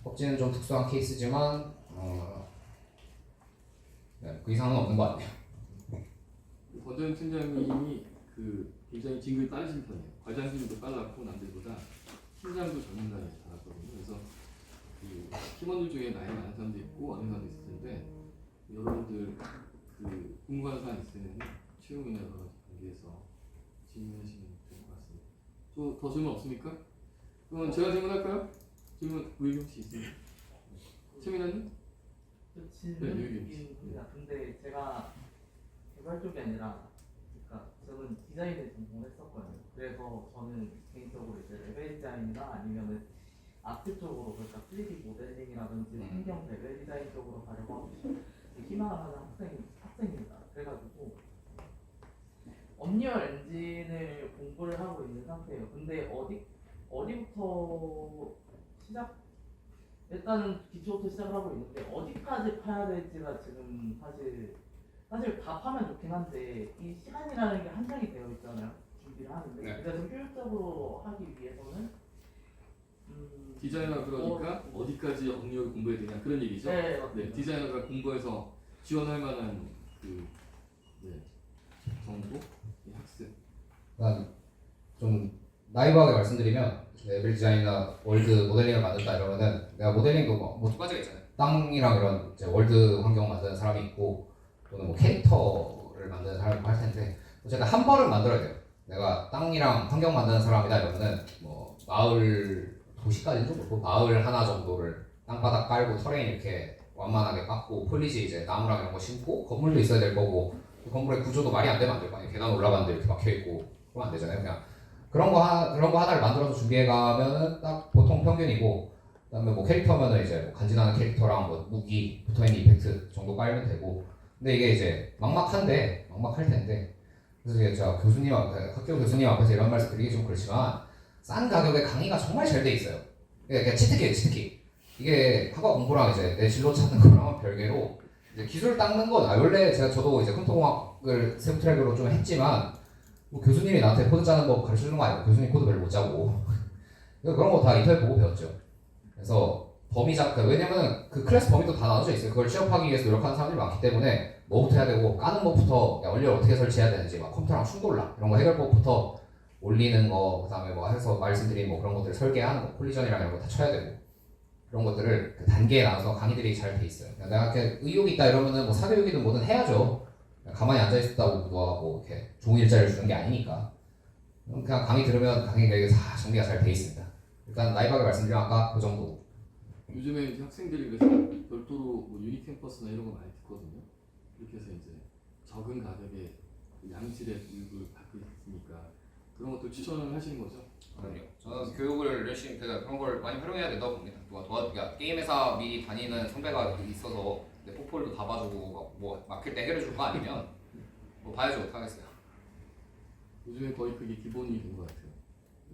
Speaker 1: 펍지는 좀 특수한 케이스지만 그 이상은 없는 것 같네요.
Speaker 2: 권전 팀장님이 그 굉장히 진급이 빠르신 편이에요. 과장님도 빨랐고 남들보다 팀장도 젊은 나이에 달았거든요. 그래서 그 팀원들 중에 나이 많은 사람도 있고 어린 사람도 있을 텐데 여러분들 그 궁금한 사항 있으면 채용이나 여러 가지 관계에서 질문하시면 될 것 같습니다. 또 더 질문 없습니까? 그러면 제가 질문할까요? 질문 우리 혹시 있습니까? 최민아님?
Speaker 8: 질문입니다. 근데 제가 개발 쪽이 아니라, 그러니까 저는 디자인을 전공했었거든요. 그래서 저는 개인적으로 이제 레벨 디자인이나 아니면은 아트 쪽으로, 그러니까 3D 모델링이라든지 환경 레벨 디자인 쪽으로 가려고 하고 희망을 하는 학생입니다. 그래가지고 언리얼 엔진을 공부를 하고 있는 상태예요. 근데 어디부터 시작? 일단은 기초부터 시작을 하고 있는데 어디까지 파야 될지가 지금 사실 다 파면 좋긴 한데 이 시간이라는 게 한정이 되어 있잖아요. 준비를 하는데
Speaker 1: 네.
Speaker 8: 그래서 효율적으로 하기 위해서는
Speaker 2: 디자이너 그러니까 어디까지 언리얼 공부해야 되냐 그런 얘기죠.
Speaker 8: 네,
Speaker 2: 네,
Speaker 8: 맞습니다.
Speaker 2: 디자이너가 공부해서 지원할 만한 그 정도 이 학습.
Speaker 1: 그러니까 좀 나이브하게 말씀드리면 레벨 디자인이나 월드 모델링을 만든다 이러면은 내가 모델링도 뭐 두 가지가 있잖아요. 땅이랑 이런 이제 월드 환경 만드는 사람이 있고 또는 뭐 캐릭터를 만드는 사람이 있고 할 텐데 어쨌든 한 벌은 만들어야 돼요. 내가 땅이랑 환경 만드는 사람이다 이러면은 뭐 마을 도시까지는 좀 그렇고 마을 하나 정도를 땅바닥 깔고 터레인 이렇게 완만하게 깎고 폴리지 이제 나무랑 이런 거 심고 건물도 있어야 될 거고 그 건물의 구조도 말이 안 되면 안 될 거 아니에요. 계단 올라가는데 이렇게 막혀 있고 그러면 안 되잖아요. 그냥 그런 거 하나를 만들어서 준비해 가면은 딱 보통 평균이고 그다음에 뭐 캐릭터면은 이제 뭐 간지나는 캐릭터랑 뭐 무기 붙어있는 이펙트 정도 깔면 되고 근데 이게 이제 막막할 텐데 그래서 이게 제가 학교 교수님 앞에서 이런 말씀 드리기 좀 그렇지만 싼 가격에 강의가 정말 잘 돼 있어요. 그러니까 치트키예요, 치트키. 이게 학과 공부랑 이제 내 진로 찾는 거랑은 별개로 이제 기술 닦는 건 원래 저도 이제 컴퓨터공학을 세부 트랙으로 좀 했지만 뭐 교수님이 나한테 코드 짜는 법 가르쳐 주는 거 아니고 교수님 코드 별로 못 짜고 그런 거 다 인터넷 보고 배웠죠. 그래서 왜냐면 그 클래스 범위도 다 나눠져 있어요. 그걸 취업하기 위해서 노력하는 사람들이 많기 때문에 뭐부터 해야 되고 까는 법부터 원리를 어떻게 설치해야 되는지 막 컴퓨터랑 충돌나 이런 거 해결법부터 올리는 거 그다음에 뭐 해서 말씀드린 뭐 그런 것들 설계하는 거 콜리전이랑 이런 거 다 쳐야 되고 그런 것들을 그 단계에 나눠서 강의들이 잘 돼 있어요. 내가 이렇게 의욕이 있다 이러면은 뭐 사교육이든 뭐든 해야죠. 가만히 앉아 있었다고 뭐 이렇게 좋은 일자리를 주는 게 아니니까 그냥 강의 들으면 강의가 이게 다 정리가 잘 돼 있습니다. 일단 나이브하게 말씀드리면 아까 그 정도.
Speaker 2: 요즘에 이제 학생들이 그래서 별도로 뭐 유니 캠퍼스나 이런 거 많이 듣거든요. 이렇게 해서 이제 적은 가격에 양질의 교육을 받고 있으니까 그런 것도 추천을 하시는 거죠?
Speaker 1: 그럼요. 저는 교육을 열심히 그런 걸 많이 활용해야 된다고 봅니다. 그러니까 게임 회사 미리 다니는 선배가 있어서 내 포폴도 다 봐주고 뭐 막힐 때 해결해 줄 거 아니면 뭐 봐야지 못하겠어요.
Speaker 2: 요즘에 거의 그게 기본이 된 것 같아요.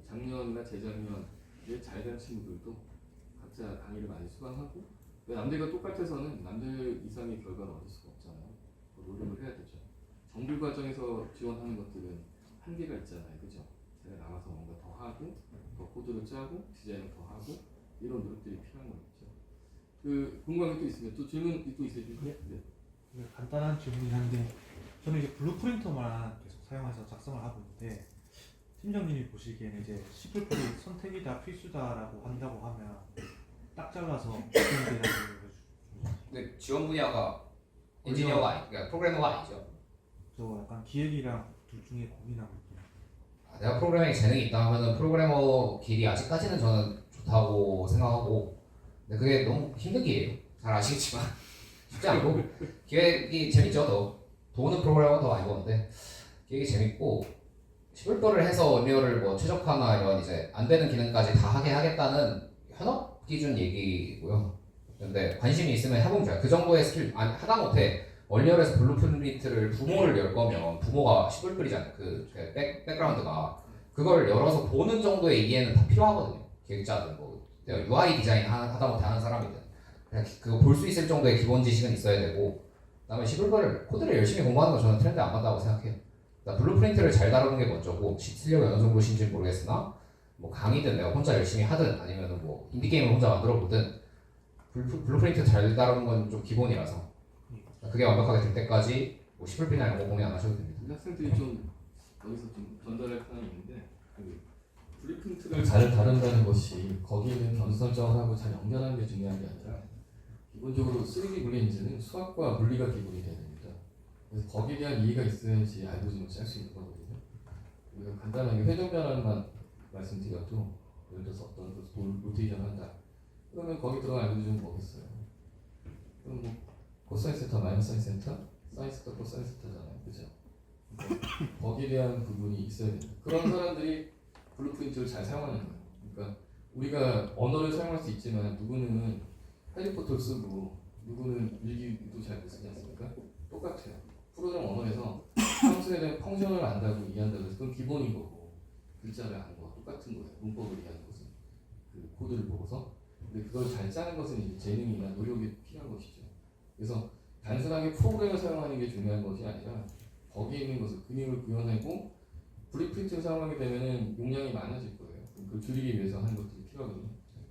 Speaker 2: 작년이나 재작년에 잘된 친구들도 각자 강의를 많이 수강하고 왜 남들과 똑같아서는 남들 이상의 결과는 얻을 수가 없잖아요. 노력을 해야 되죠. 정규 과정에서 지원하는 것들은 한계가 있잖아요. 그죠? 제가 나가서 뭔가 더 하고 더 코드를 짜고 디자인을 더 하고 이런 노력들이 필요한 거겠죠. 그 궁금한 게 또 있으면 또 질문이 또 있으시죠? 네.
Speaker 5: 네, 간단한 질문이 한데 저는 이제 블루프린터만 계속 사용해서 작성을 하고 있는데 팀장님이 보시기에는 이제 C++이 선택이다 필수다라고 한다고 하면 딱 잘라서 어떤 대답을 해주죠?
Speaker 1: 근데 지원 분야가 엔지니어가 그러니까 프로그래머가 아니죠.
Speaker 5: 저 약간 기획이랑 둘 중에 고민하고 있어요.
Speaker 1: 내가 프로그래밍 재능이 있다 하면은 프로그래머 길이 아직까지는 저는 좋다고 생각하고 근데 그게 너무 힘든 길이에요. 잘 아시겠지만 쉽지 않고 기획이 재밌죠. 도는 프로그래머는 더 많이 보는데 기획이 재밌고 시불도를 해서 언리얼을 뭐 최적화나 이런 이제 안 되는 기능까지 다 하게 하겠다는 현업 기준 얘기고요. 근데 관심이 있으면 해보면 돼요. 그 정도의 스킬 하다못해 언리얼에서 블루프린트를 부모를 열 거면 부모가 시불뿔이잖아요. 그 백그라운드가 그걸 열어서 보는 정도의 이해는 다 필요하거든요. 기획자든 뭐 UI 디자인 하다못해 하는 사람이든 그냥 그거 볼 수 있을 정도의 기본 지식은 있어야 되고 그다음에 시불뿔 코드를 열심히 공부하는 건 저는 트렌드 안 맞다고 생각해요. 그러니까 블루프린트를 잘 다루는 게 먼저고 실력이 어느 정도신지 모르겠으나 뭐 강의든 내가 혼자 열심히 하든 아니면 뭐 인디게임을 혼자 만들어 보든 블루프린트 잘 다루는 건 좀 기본이라서 그게 완벽하게 될 때까지 뭐 시불필이나 이런 거 고민 안 하셔도 됩니다.
Speaker 2: 학생들이 좀 여기서 좀 전달할 사항이 있는데 그 블루프린트를
Speaker 3: 잘 다룬다는 것이 거기에 있는 변수 설정을 하고 잘 연결하는 게 중요한 게 아니라 기본적으로 3D 물리인지는 수학과 물리가 기본이 돼야 됩니다. 그래서 거기에 대한 이해가 있어야지 알고리즘을 짤 수 있는 거거든요. 우리가 간단하게 회전 변환만 말씀드려도 예를 들어서 어떤 로테이션을 한다. 그러면 거기 들어간 알고리즘은 뭐겠어요? 그럼 뭐 코사인 세타 마이너스 사인 세타, 사인 세타 코사인 세타잖아요, 그죠? 그러니까 거기에 대한 부분이 있어야 됩니다. 그런 사람들이 블루프린트를 잘 사용하는 거예요. 그러니까 우리가 언어를 사용할 수 있지만 누구는 해리포터를 쓰고 누구는 일기도 잘 못 쓰지 않습니까? 똑같아요. 프로그램 언어에서 함수에 대한 펑션을 안다고 이해한다고 해서 그건 기본인 거고 글자를 아는 거와 똑같은 거예요. 문법을 이해하는 것은 그 코드를 보고서. 근데 그걸 잘 짜는 것은 이제 재능이나 노력이 필요한 것이죠. 그래서 단순하게 프로그램을 사용하는 게 중요한 것이 아니라 거기에 있는 것을 근육을 구현하고 브리프린트를 사용하게 되면은 용량이 많아질 거예요. 그걸 줄이기 위해서 하는 것들이 필요하거든요.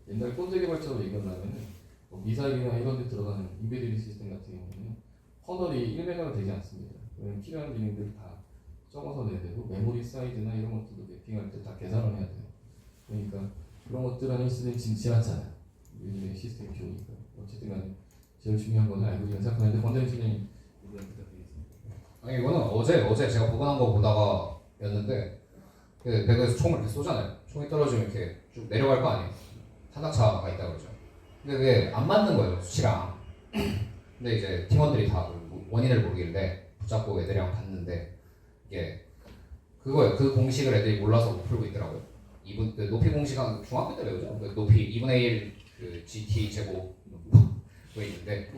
Speaker 3: 옛날 콘드 개발처럼 얘기하려면은 뭐 미사일이나 이런 데 들어가는 인베디드 시스템 같은 경우는 커널이 1메가가 되지 않습니다. 그러면 필요한 기능들 다 적어서 내야 되고 메모리 사이즈나 이런 것들도 매핑할 때 다 계산을 해야 돼요. 그러니까 그런 것들 안에 시스템이 진지하잖아요. 요즘에 시스템 좋으니까. 어쨌든 간에 제일 중요한 건 알고리즘 생각하는데 건대현 팀장님 이거 부탁드리겠습니다.
Speaker 1: 아니 이거는 어제 제가 보관한 거 보다가 였는데 그 배그에서 총을 이렇게 쏘잖아요. 총이 떨어지면 이렇게 쭉 내려갈 거 아니에요. 탄낙차가 있다 그러죠. 근데 그게 안 맞는 거예요, 수치랑. 근데 이제 팀원들이 다 원인을 모르길래 붙잡고 애들이랑 봤는데 이게 그거예요. 그 공식을 애들이 몰라서 못 풀고 있더라고요. 그 높이 공식은 중학교 때 배우죠. 그 높이 2분의 1 그 GT 제곱 그거 있는데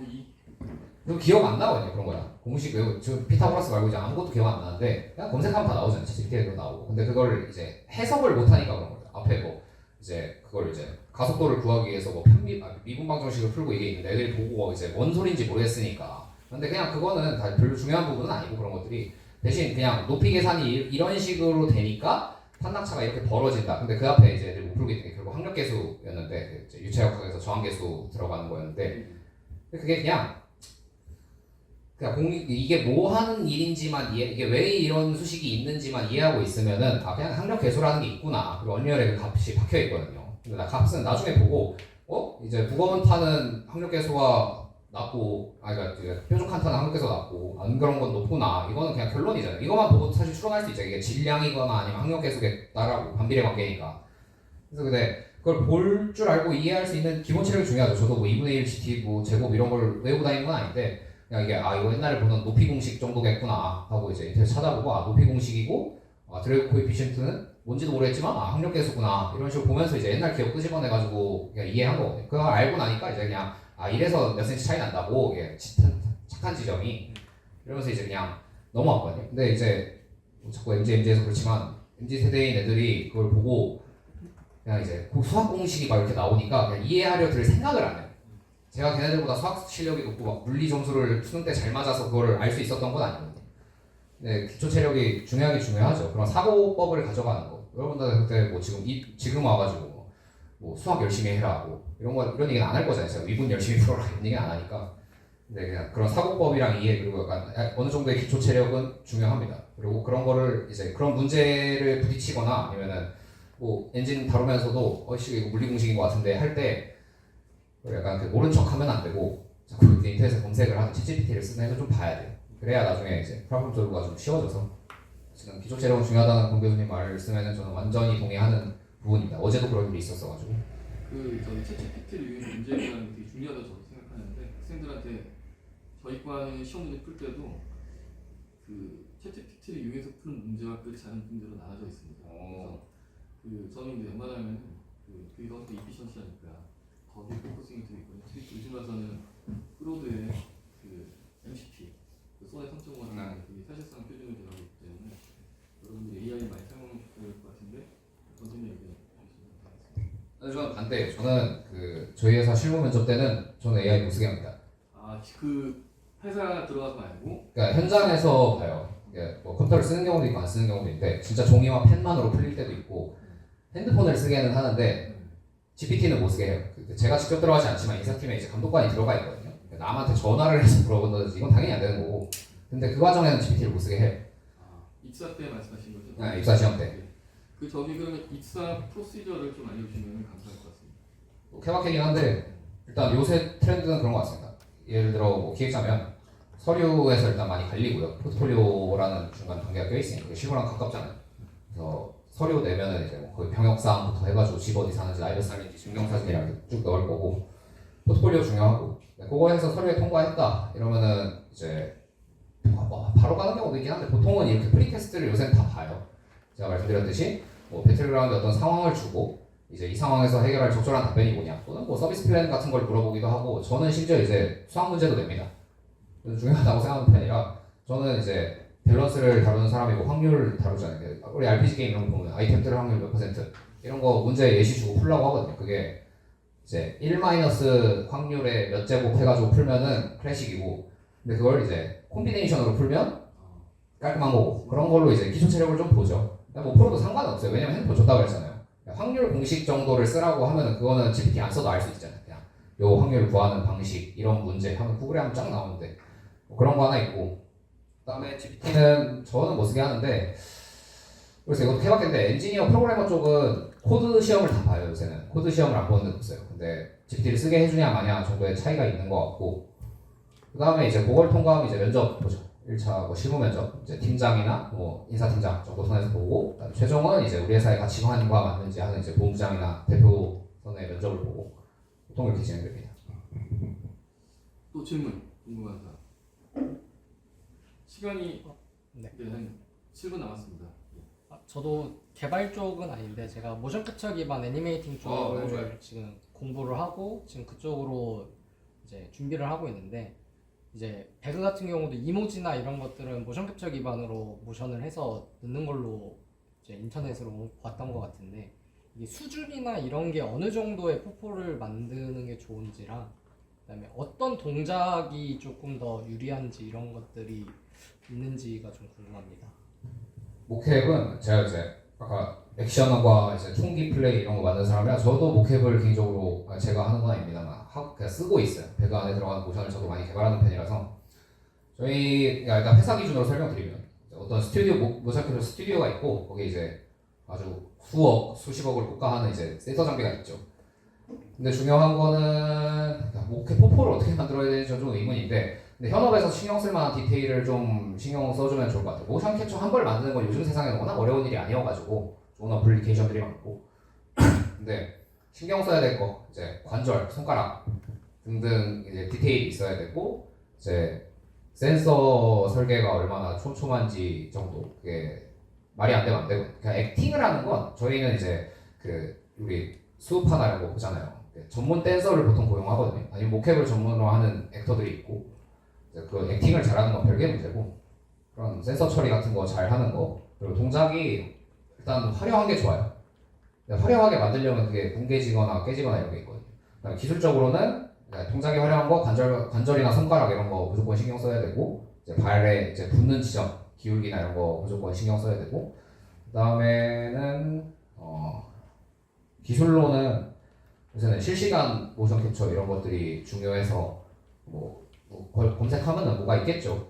Speaker 1: 그거 기억 안 나거든요. 그런 거야. 공식 외우 지금 피타고라스 말고 이제 아무것도 기억 안 나는데 그냥 검색하면 다 나오잖아요. GT에도 나오고. 근데 그걸 이제 해석을 못 하니까 그런 거예요. 앞에 뭐 이제 그걸 이제 가속도를 구하기 위해서 뭐 미분방 정식을 풀고 이게 있는데 애들이 보고 이제 뭔 소린지 모르겠으니까. 근데 그냥 그거는 다 별로 중요한 부분은 아니고 그런 것들이 대신 그냥 높이 계산이 이런 식으로 되니까 탄낙차가 이렇게 벌어진다. 근데 그 앞에 이제 애들이 못 풀고 있는 게 결국 항력계수였는데 이제 유체역학에서 저항계수 들어가는 거였는데 그게 그냥 이게 뭐 하는 일인지만 이게 왜 이런 수식이 있는지만 이해하고 있으면은 그냥 항력 계수라는 게 있구나. 그리고 언리얼에 그 값이 박혀 있거든요. 근데 나 값은 나중에 보고 이제 북어원타는 항력 계수가 낮고 그러니까 표준 칸타는 항력 계수가 낮고 안 그런 건 높구나. 이거는 그냥 결론이잖아요. 이것만 보고 사실 추론할 수 있죠. 이게 질량이거나 아니면 항력 계수겠다라고 반비례 관계니까. 그래서 근데 그걸 볼 줄 알고 이해할 수 있는 기본 체력이 중요하죠. 저도 뭐 2분의 1 GT 뭐 제곱 이런 걸 외우고 다니는 건 아닌데 그냥 이게 이거 옛날에 보던 높이 공식 정도겠구나 하고 이제 인터넷 찾아보고 높이 공식이고 드래그 코에피션트는 뭔지도 모르겠지만 항력 계수구나 이런 식으로 보면서 이제 옛날 기억 끄집어내가지고 그냥 이해한 거거든요. 그걸 알고 나니까 이제 그냥 이래서 몇 센치 차이 난다고 이게 착한 지점이 이러면서 이제 그냥 넘어왔거든요. 근데 이제 자꾸 MZ에서 그렇지만 MZ 세대인 애들이 그걸 보고 그냥 이제 수학 공식이 막 이렇게 나오니까 그냥 이해하려 들 생각을 안 해요. 제가 걔네들보다 수학 실력이 높고 막 물리 점수를 수능 때 잘 맞아서 그거를 알 수 있었던 건 아니거든요. 네, 기초 체력이 중요하죠. 그런 사고법을 가져가는 거. 여러분들 그때 뭐 지금 와가지고 뭐 수학 열심히 해라 이런 얘기는 안 할 거잖아요. 제가 위분 열심히 풀어라 이런 얘기는 안 하니까. 근데 그냥 그런 사고법이랑 이해 그리고 약간 어느 정도의 기초 체력은 중요합니다. 그리고 그런 거를 이제 그런 문제를 부딪히거나 아니면은 뭐 엔진 다루면서도 이거 물리 공식인 것 같은데 할 때 약간 그 모른 척하면 안 되고 자꾸 이렇게 인터넷에 검색을 하는 챗GPT를 쓰는 해서 좀 봐야 돼요. 그래야 나중에 이제 프로블럼 솔브가 좀 쉬워져서 지금 기초 체력은 중요하다는 공 교수님 말을 쓰면은 저는 완전히 동의하는 부분입니다. 어제도 그런 일이 있었어가지고.
Speaker 2: 저희 챗GPT를 이용해서 문제 해결하는 게 되게 중요하다고 저도 생각하는데 학생들한테 저희 과는 시험 문제 풀 때도 그 챗GPT를 이용해서 푸는 문제와 그 다른 문제로 나눠져 있습니다. 그래서 저는 이제 웬만하면 그게 더 이피션시하니까 거기에 포커싱이 되어 있거든요. 요즘 와서는 크로드의 MCP 손에 3.5 하는 게 사실상 표준으로 들어가고 있기 때문에 여러분들 AI 많이 사용하면 좋을 것 같은데 선생님 의견 주시면
Speaker 1: 저는 반대예요. 저는 저희 회사 실무 면접 때는 저는 AI 못 쓰게 합니다.
Speaker 2: 그 회사 들어가서 말고?
Speaker 1: 그러니까 현장에서 봐요. 뭐 컴퓨터를 쓰는 경우도 있고 안 쓰는 경우도 있는데 진짜 종이와 펜만으로 풀릴 때도 있고 핸드폰을 쓰게는 하는데 GPT는 못 쓰게 해요. 제가 직접 들어가지 않지만 인사팀에 이제 감독관이 들어가 있거든요. 남한테 전화를 해서 물어본다든지 이건 당연히 안 되는 거고. 근데 그 과정에는 GPT를 못 쓰게 해요.
Speaker 2: 입사 때 말씀하신 거죠?
Speaker 1: 네, 입사 시험 때.
Speaker 2: 그러면 입사 프로시저를 좀 알려주시면 감사할 것 같습니다.
Speaker 1: 케바케긴 한데 일단 요새 트렌드는 그런 것 같습니다. 예를 들어 뭐 기획자면 서류에서 일단 많이 갈리고요. 포트폴리오라는 중간 단계가 껴있으니까 실무랑 가깝잖아요. 그래서 서류 내면은 이제 뭐 거의 병역사항부터 해가지고 집 어디 사는지 나이 몇 살인지 증명사진이랑 쭉 넣을 거고 포트폴리오 중요하고 그거 해서 서류에 통과했다 이러면은 이제 바로 가는 경우도 있긴 한데 보통은 이렇게 프리테스트를 요새는 다 봐요. 제가 말씀드렸듯이 뭐 배틀그라운드 어떤 상황을 주고 이제 이 상황에서 해결할 적절한 답변이 뭐냐 또는 뭐 서비스 플랜 같은 걸 물어보기도 하고 저는 심지어 이제 수학 문제도 냅니다. 중요하다고 생각하는 편이라 저는 이제 밸런스를 다루는 사람이고 확률을 다루잖아요. 우리 RPG 게임 이런 거 보면 아이템들 확률 몇 %, 이런 거 문제 예시 주고 풀라고 하거든요. 그게 이제 1 마이너스 확률에 몇 제곱 해가지고 풀면은 클래식이고, 근데 그걸 이제 콤비네이션으로 풀면 깔끔한 거고, 그런 걸로 이제 기초 체력을 좀 보죠. 뭐 풀어도 상관없어요. 왜냐면 핸드폰 줬다고 했잖아요. 확률 공식 정도를 쓰라고 하면은 그거는 GPT 안 써도 알 수 있잖아요. 그냥 요 확률 구하는 방식 이런 문제 하면 구글에 하면 쫙 나오는데, 뭐 그런 거 하나 있고, 그다음에 GPT는 저는 못 쓰게 하는데, 그래서 이것도 해봤겠는데 엔지니어 프로그래머 쪽은 코드 시험을 다 봐요. 요새는 코드 시험을 안 보는 데도 없어요. 근데 GPT를 쓰게 해주냐 마냐 정도의 차이가 있는 것 같고, 그 다음에 이제 그걸 통과하면 이제 면접 보죠. 1차 뭐 실무 면접, 이제 팀장이나 뭐 인사팀장 정도 선에서 보고, 그다음에 최종은 이제 우리 회사의 가치관과 맞는지 하는 이제 본부장이나 대표 선의 면접을 보고, 보통 이렇게 진행됩니다.
Speaker 2: 또 질문 궁금한 사람. 시간이
Speaker 6: 네.
Speaker 2: 이제 한 7분 남았습니다.
Speaker 6: 저도 개발 쪽은 아닌데 제가 모션 캡처 기반 애니메이팅
Speaker 1: 너무 좋아요.
Speaker 6: 쪽을 지금 공부를 하고 지금 그쪽으로 이제 준비를 하고 있는데, 이제 배그 같은 경우도 이모지나 이런 것들은 모션 캡처 기반으로 모션을 해서 넣는 걸로 이제 인터넷으로 봤던 것 같은데, 이게 수준이나 이런 게 어느 정도의 포포를 만드는 게 좋은지랑, 그다음에 어떤 동작이 조금 더 유리한지 이런 것들이 있는지가 좀 궁금합니다.
Speaker 1: 모캡은 제가 이제 아까 액션과 이제 총기 플레이 이런 거 만드는 사람이라, 저도 모캡을 개인적으로 제가 하는 건 아닙니다만 그냥 쓰고 있어요. 배그 안에 들어가는 모션을 저도 많이 개발하는 편이라서, 저희가 일단 회사 기준으로 설명드리면 어떤 스튜디오 모션 캡처 스튜디오가 있고, 거기 이제 아주 수억 수십억을 국가하는 이제 센서 장비가 있죠. 근데 중요한 거는 모캡 포포를 어떻게 만들어야 되는지 좀 의문인데, 근데 현업에서 신경 쓸 만한 디테일을 좀 신경 써주면 좋을 것 같아요. 모션 캡처 한 걸 만드는 건 요즘 세상에는 워낙 어려운 일이 아니어가지고 좋은 어플리케이션들이 많고, 근데 신경 써야 될 거 이제 관절, 손가락 등등 이제 디테일이 있어야 되고, 이제 센서 설계가 얼마나 촘촘한지 정도, 그게 말이 안 되면 안 되고, 그냥 액팅을 하는 건 저희는 이제 그 우리 수우파나 이런 거 보잖아요. 전문 댄서를 보통 고용하거든요. 아니면 모캡을 전문으로 하는 액터들이 있고, 그 액팅을 잘하는 건 별개 문제고, 그런 센서 처리 같은 거 잘 하는 거, 그리고 동작이 일단 화려한 게 좋아요. 화려하게 만들려면 그게 뭉개지거나 깨지거나 이런 게 있거든요. 그다음에 기술적으로는 동작이 화려한 거, 관절이나 손가락 이런 거 무조건 신경 써야 되고, 이제 발에 이제 붙는 지점, 기울기나 이런 거 무조건 신경 써야 되고, 그다음에는 기술로는 요새는 실시간 모션 캡처 이런 것들이 중요해서 뭐 검색하면은 뭐가 있겠죠.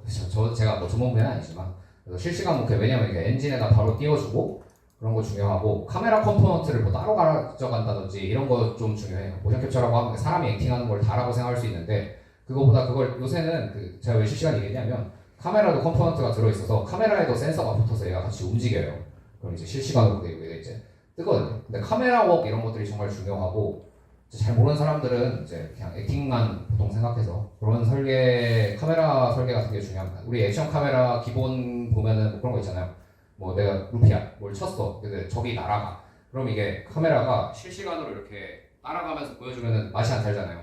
Speaker 1: 제가 뭐 전문 분야는 아니지만, 그래서 실시간 모캡, 왜냐면 이게 엔진에다 바로 띄워주고 그런 거 중요하고, 카메라 컴포넌트를 뭐 따로 가져간다든지 이런 거 좀 중요해요. 모션 캡처라고 하면 사람이 액팅하는 걸 다라고 생각할 수 있는데, 그거보다 그걸 요새는 제가 왜 실시간 얘기했냐면, 카메라도 컴포넌트가 들어있어서 카메라에도 센서가 붙어서 얘가 같이 움직여요. 그럼 이제 실시간으로 그게 이제 뜨거든요. 근데 카메라 웍 이런 것들이 정말 중요하고, 잘 모르는 사람들은 이제 그냥 액팅만 보통 생각해서 그런 카메라 설계 같은 게 중요합니다. 우리 액션 카메라 기본 보면은 뭐 그런 거 있잖아요. 뭐 내가 루피야 뭘 쳤어, 근데 적이 날아가. 그럼 이게 카메라가 실시간으로 이렇게 따라가면서 보여주면은 맛이 안 살잖아요.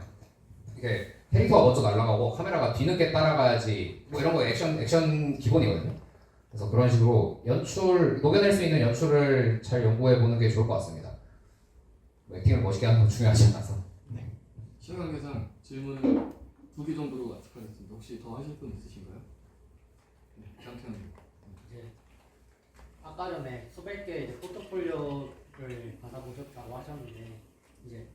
Speaker 1: 이게 캐릭터가 먼저 날아가고 카메라가 뒤늦게 따라가야지, 뭐 이런 거 액션 기본이거든요. 그래서 그런 식으로 녹여낼 수 있는 연출을 잘 연구해 보는 게 좋을 것 같습니다. 액팅을 멋있게 하는 건 중요하지 않아서.
Speaker 2: 시간 관계상 질문을 2개 정도로 마치겠습니다. 혹시 더 하실 분 있으신가요? 네, 장태현.
Speaker 6: 이제 아까 전에 수백 개의 이제 포트폴리오를 받아보셨다고 하셨는데, 이제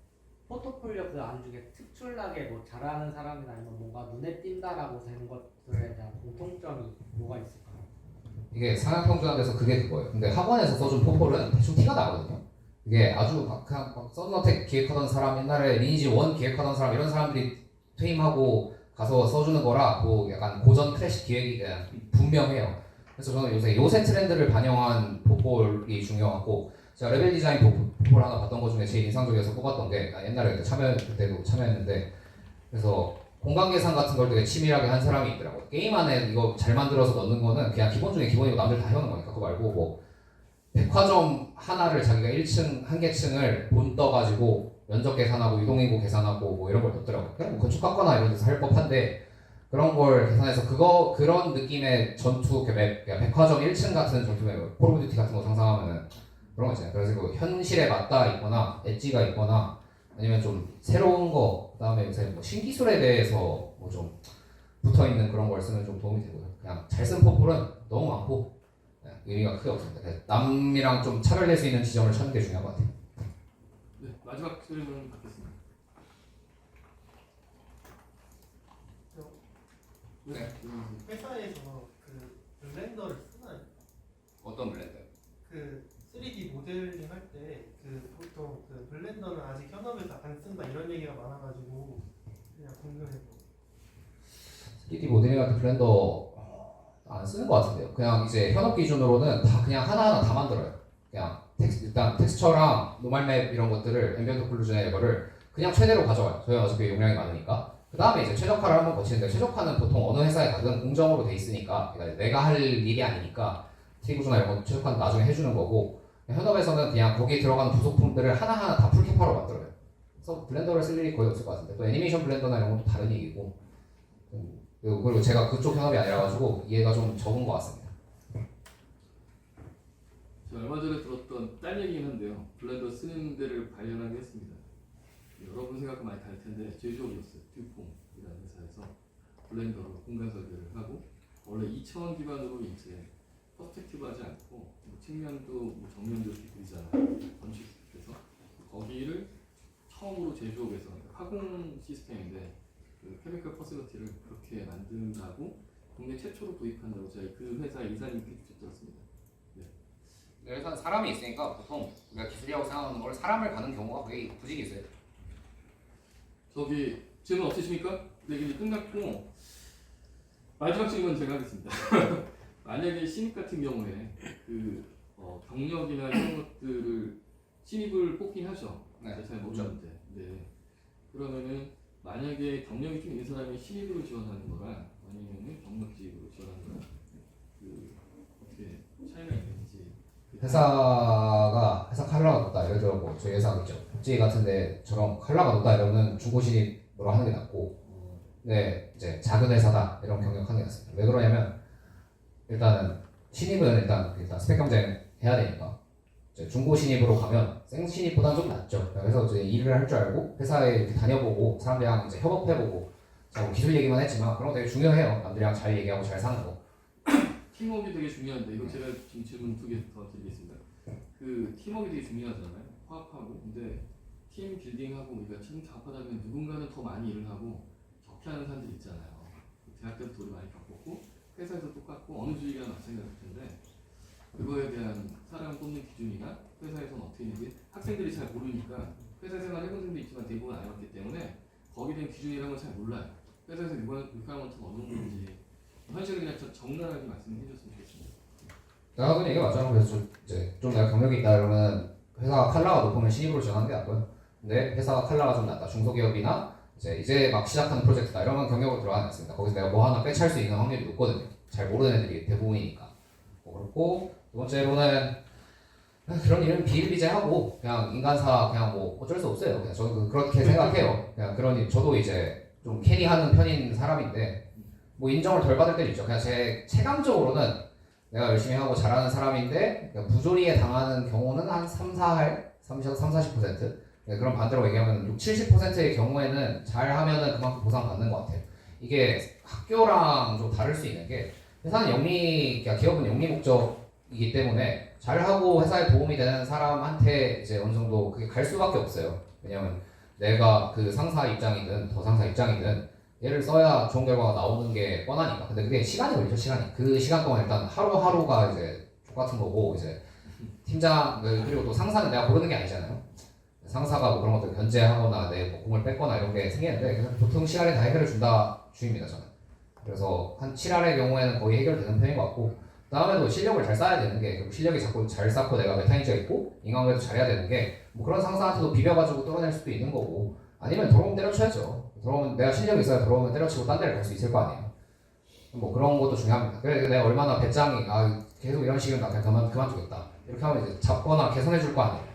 Speaker 6: 포트폴리오 그 안중에 특출나게 뭐 잘하는 사람이나 아니면 뭔가 눈에 띈다라고 되는 것들에 대한 공통점이 뭐가 있을까요?
Speaker 1: 이게 상향평준화돼서 그게 그거예요. 근데 학원에서 써준 포폴은 대충 티가 나거든요. 이게 아주 그냥 서든어택 기획하던 사람, 옛날에 리니지 1 기획하던 사람, 이런 사람들이 퇴임하고 가서 써주는 거라 뭐 약간 고전 클래식 기획이 그냥 분명해요. 그래서 저는 요새 트렌드를 반영한 포폴이 중요하고, 제가 레벨 디자인 포폴 하나 봤던 것 중에 제일 인상적이어서 뽑았던 게, 옛날에 그때도 참여했는데, 그래서 공간 계산 같은 걸 되게 치밀하게 한 사람이 있더라고요. 게임 안에 이거 잘 만들어서 넣는 거는 그냥 기본 중에 기본이고 남들 다 해오는 거니까. 그거 말고 뭐 백화점 하나를 자기가 1층 한 개층을 본 떠가지고 면적 계산하고 유동인구 계산하고 뭐 이런 걸 넣더라고요. 그냥 뭐 건축학과나 이런 데서 할 법한데, 그런 걸 계산해서 그런 느낌의 전투 맵, 그러니까 백화점 1층 같은 전투 맵, 콜 오브 듀티 같은 거 상상하면은 그런 거 있잖아요. 그래서 그 현실에 맞닿아 있거나 엣지가 있거나 아니면 좀 새로운 거, 그다음에 요새 뭐 신기술에 대해서 뭐 좀 붙어 있는 그런 걸 쓰면 좀 도움이 되고요. 그냥 잘 쓴 포폴은 너무 많고 의미가 크게 없습니다. 그래서 남이랑 좀 차별될 수 있는 지점을 찾는 게 중요한 것 같아요.
Speaker 2: 네, 마지막 질문 받겠습니다.
Speaker 1: 네.
Speaker 7: 회사에서 그 블렌더를 쓰나요?
Speaker 1: 어떤 블렌드?
Speaker 7: 그 3D 모델링 할 때 그 보통 그 블렌더는 아직 현업에서 안 쓴다 이런 얘기가 많아가지고 그냥 궁금해서.
Speaker 1: 3D 모델링 할 때 블렌더 안 쓰는 것 같은데요. 그냥 이제 현업 기준으로는 다 그냥 하나하나 다 만들어요. 그냥 일단 텍스처랑 노멀맵 이런 것들을 앰비언트 오클루전의 이거를 그냥 최대로 가져와요. 저희 어차피 용량이 많으니까. 그 다음에 이제 최적화를 한번 거치는데 최적화는 보통 어느 회사에 가든 공정으로 돼 있으니까 그러니까 내가 할 일이 아니니까 트리구조나 이런 거 최적화는 나중에 해주는 거고 현업에서는 그냥 거기에 들어가는 부속품들을 하나하나 다 풀캡하로 만들어요. 그래서 블렌더를 쓸 일이 거의 없을 것 같은데 또 애니메이션 블렌더나 이런 것도 다른 얘기고 그리고 제가 그쪽 현업이 아니라 가지고 이해가 좀 적은 것 같습니다.
Speaker 2: 제가 얼마 전에 들었던 딴 얘기긴 한데요. 블렌더 쓰는 데를 발견하게 했습니다. 여러분 생각과 많이 다를 텐데 제조업이었어요. 듀퐁이라는 회사에서 블렌더로 공간 설계를 하고 원래 2차원 기반으로 이제 퍼스펙티브 하지 않고 뭐 측면도 뭐 정면도 이렇게 그리잖아요. 건축에서 거기를 처음으로 제조업에서 화공 시스템인데 그 케미컬 퍼실리티를 그렇게 만든다고 국내 최초로 도입한다고 저희 그 회사 이사님께 직접 들었습니다.
Speaker 1: 네, 일단 사람이 있으니까 보통 우리가 기술이라고 생각하는 걸 사람을 가는 경우가 거의 부직이 있어요.
Speaker 2: 저기 질문 없으십니까? 네, 이제 끝났고 마지막 질문 제가 하겠습니다. 만약에 신입 같은 경우에 그 경력이나 이런 것들을 신입을 뽑긴 하죠.
Speaker 1: 네,
Speaker 2: 잘 모르는데. 네. 그러면은 만약에 경력이 좀 있는 사람이 신입으로 지원하는 거랑 아니면은 경력직으로 지원하는 거랑 그 어떻게 차이가 있는지.
Speaker 1: 회사 컬러가 높다. 예를 들어 뭐 저희 회사 있죠. 복지 같은데처럼 컬러가 높다 이러면 중고 신입으로 하는 게 낫고, 네 이제 작은 회사다 이런 경력하는 게 낫습니다. 왜 그러냐면 일단은 신입은 일단 스펙 경쟁 해야 되니까 이제 중고 신입으로 가면 생 신입보다는 좀 낫죠. 그래서 이제 일을 할 줄 알고 회사에 이렇게 다녀보고 사람들이랑 이제 협업해보고 뭐 기술 얘기만 했지만 그런 거 되게 중요해요. 남들이랑 잘 얘기하고 잘 사는 거.
Speaker 2: 팀워크가 되게 중요한데 이거 제가 지금 질문 2개 더 드리겠습니다. 그 팀워크가 되게 중요하잖아요. 화합하고. 근데 팀 빌딩하고 우리가 참 작업하다면 누군가는 더 많이 일을 하고 적게 하는 사람들 있잖아요. 대학 때부터 우리 많이 겪었고 회사에서 똑같고 어느 주의가 마찬가지일 텐데 그거에 대한 사람 뽑는 기준이나 회사에서는 어떻게 있는지 학생들이 잘 모르니까 회사 생활 해본 사람도 있지만 대부분 안 해봤기 때문에 거기에 대한 기준이라는 걸 잘 몰라요. 회사에서 리퀘어먼트는 어느 정도인지 현실을 그냥 적나라하게 말씀해 주셨으면 좋겠습니다.
Speaker 1: 내가 하는 얘기가 맞잖아. 그래서 좀 내가 경력이 있다 그러면 회사가 컬러가 높으면 신입으로 지원하는 게 낫고요. 근데 회사가 컬러가 좀 낮다. 중소기업이나 이제 막 시작하는 프로젝트다 이러면 경력으로 들어가지 않습니다. 거기서 내가 뭐 하나 빼찰 수 있는 확률이 높거든요. 잘 모르는 애들이 대부분이니까. 그렇고 두 번째로는 그런 일은 비일비재하고 그냥 인간사 그냥 뭐 어쩔 수 없어요. 그냥 저는 그렇게 생각해요. 그냥 그런 일 저도 이제 좀 캐리하는 편인 사람인데 뭐 인정을 덜 받을 때도 있죠. 그냥 제 체감적으로는 내가 열심히 하고 잘하는 사람인데 부조리에 당하는 경우는 한 30-40%. 그런 반대로 얘기하면 60-70%의 경우에는 잘하면은 그만큼 보상받는 것 같아요. 이게 학교랑 좀 다를 수 있는 게 회사는 기업은 영리 목적이기 때문에 잘하고 회사에 도움이 되는 사람한테 이제 어느 정도 그게 갈 수밖에 없어요. 왜냐면 내가 그 상사 입장이든 더 상사 입장이든 얘를 써야 좋은 결과가 나오는 게 뻔하니까. 근데 그게 시간이 걸리죠, 시간이. 그 시간 동안 일단 하루하루가 이제 똑같은 거고, 이제 팀장, 그리고 또 상사는 내가 고르는 게 아니잖아요. 상사가 뭐 그런 것들 견제하거나 내 뭐 공을 뺏거나 이런 게 생기는데, 그래서 보통 시간에 다 해결을 준다 주입니다, 저는. 그래서 한 7할의 경우에는 거의 해결되는 편인 것 같고, 그 다음에도 실력을 잘 쌓아야 되는 게, 실력이 자꾸 잘 쌓고 내가 메타인지가 있고, 인간관계도 잘해야 되는 게, 뭐 그런 상사한테도 비벼가지고 뚫어낼 수도 있는 거고, 아니면 들어오면 때려쳐야죠. 들어오면 내가 실력이 있어야 들어오면 때려치고 딴 데를 갈 수 있을 거 아니에요. 뭐 그런 것도 중요합니다. 그래 내가 얼마나 배짱이 계속 이런 식이면 나 그냥 그만두겠다. 이렇게 하면 이제 잡거나 개선해 줄 거 아니에요.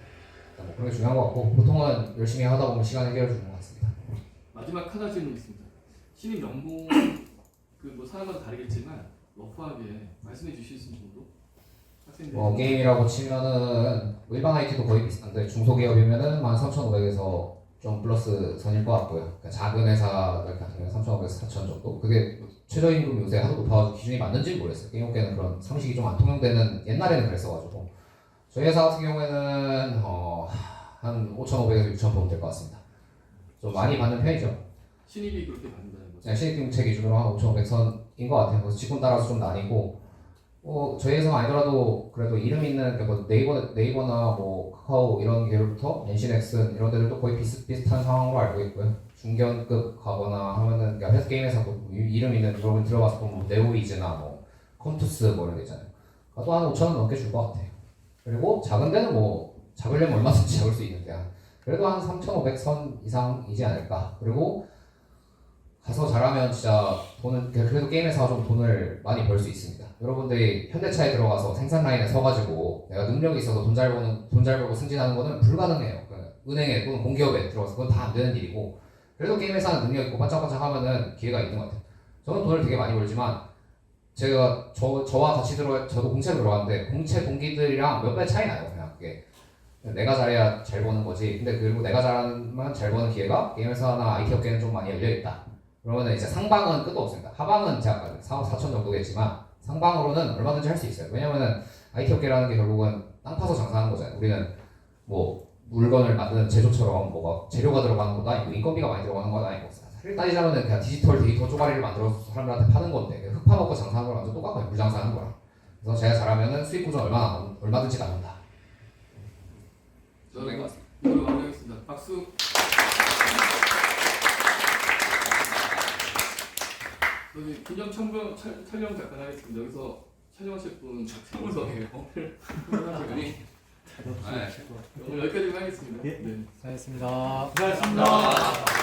Speaker 1: 뭐 그런 게 중요한 것 같고 보통은 열심히 하다 보면 시간 해결해 주는 것 같습니다.
Speaker 2: 마지막 하나 질문 있습니다. 신입 연봉 그 뭐 사람마다 다르겠지만 러프하게 말씀해 주실 수 있는 정도? 학생들
Speaker 1: 게임이라고 치면은 뭐 일반 IT도 거의 비슷한데 중소기업이면은 13,500에서 좀 플러스 선일 것 같고요. 그러니까 작은 회사 같은 경우는 3,500에서 4,000 정도. 그게 최저임금 요새 하도 높아가지고 기준이 맞는지 모르겠어요. 게임업계는 그런 상식이 좀 안 통용되는 옛날에는 그랬어가지고 저희 회사 같은 경우에는 한 5,500에서 6,000 보면 될 것 같습니다. 좀 많이 받는 편이죠.
Speaker 2: 신입이 그렇게 받는다는 거죠.
Speaker 1: 그냥 신입임체 기준으로 한 5,500 선인 것 같아요. 그래서 직군 따라서 좀 나뉘고 저희 회사 아니더라도 그래도 이름 있는 뭐 네이버나 뭐 카카오 이런 계열부터 엔시넥슨 이런 데들도 거의 비슷비슷한 상황으로 알고 있고요. 중견급 가거나 하면은 그러니까 회사 게임 회사도 이름 있는 여러분 들어봤을 때 뭐 네오이즈나 뭐 컴투스 뭐 이런 데 있잖아요. 또 한 5,000원 넘게 줄 것 같아요. 그리고 작은 데는 뭐 작으려면 얼마든지 작을 수 있는데 그래도 한 3,500 선 이상이지 않을까. 그리고 가서 잘하면 진짜 돈은 그래도 게임 회사가 좀 돈을 많이 벌 수 있습니다. 여러분들이 현대차에 들어가서 생산 라인에 서가지고 내가 능력이 있어서 돈 잘 벌고 승진하는 거는 불가능해요. 은행에 또는 공기업에 들어가서 그건 다 안 되는 일이고 그래도 게임 회사는 능력 있고 반짝반짝 하면은 기회가 있는 것 같아요. 저는 돈을 되게 많이 벌지만 제가 저와 같이 저도 공채로 들어갔는데 공채 동기들이랑 몇 배 차이 나요. 그냥 그게 내가 잘해야 잘 버는 거지. 근데 그리고 내가 잘하면 잘 버는 기회가 게임 회사나 IT 업계는 좀 많이 열려 있다. 그러면 이제 상방은 끝도 없습니다. 하방은 제가 4억 4천 정도겠지만 상방으로는 얼마든지 할 수 있어요. 왜냐면은 IT 업계라는 게 결국은 땅 파서 장사하는 거잖아요. 우리는 뭐 물건을 만드는 제조처럼 뭐가 재료가 들어가는 것도 아니고 인건비가 많이 들어가는 건 아니고 사실 따지자면은 그냥 디지털 데이터 쪼가리를 만들어서 사람들한테 파는 건데 흙 파먹고 장사하는 거랑 완전 똑같아요. 물 장사하는 거랑. 그래서 제가 잘하면은 수익 구조는 얼마든지 나온다.
Speaker 2: 저는 이걸로 마무리하겠습니다. 박수. 저기 기념 촬영 잠깐 하겠습니다. 여기서 촬영하실 분 박태무석이에요. 오늘 여기까지만 하겠습니다.
Speaker 5: 예.
Speaker 2: 네.
Speaker 6: 수고하셨습니다.
Speaker 5: 수고하셨습니다.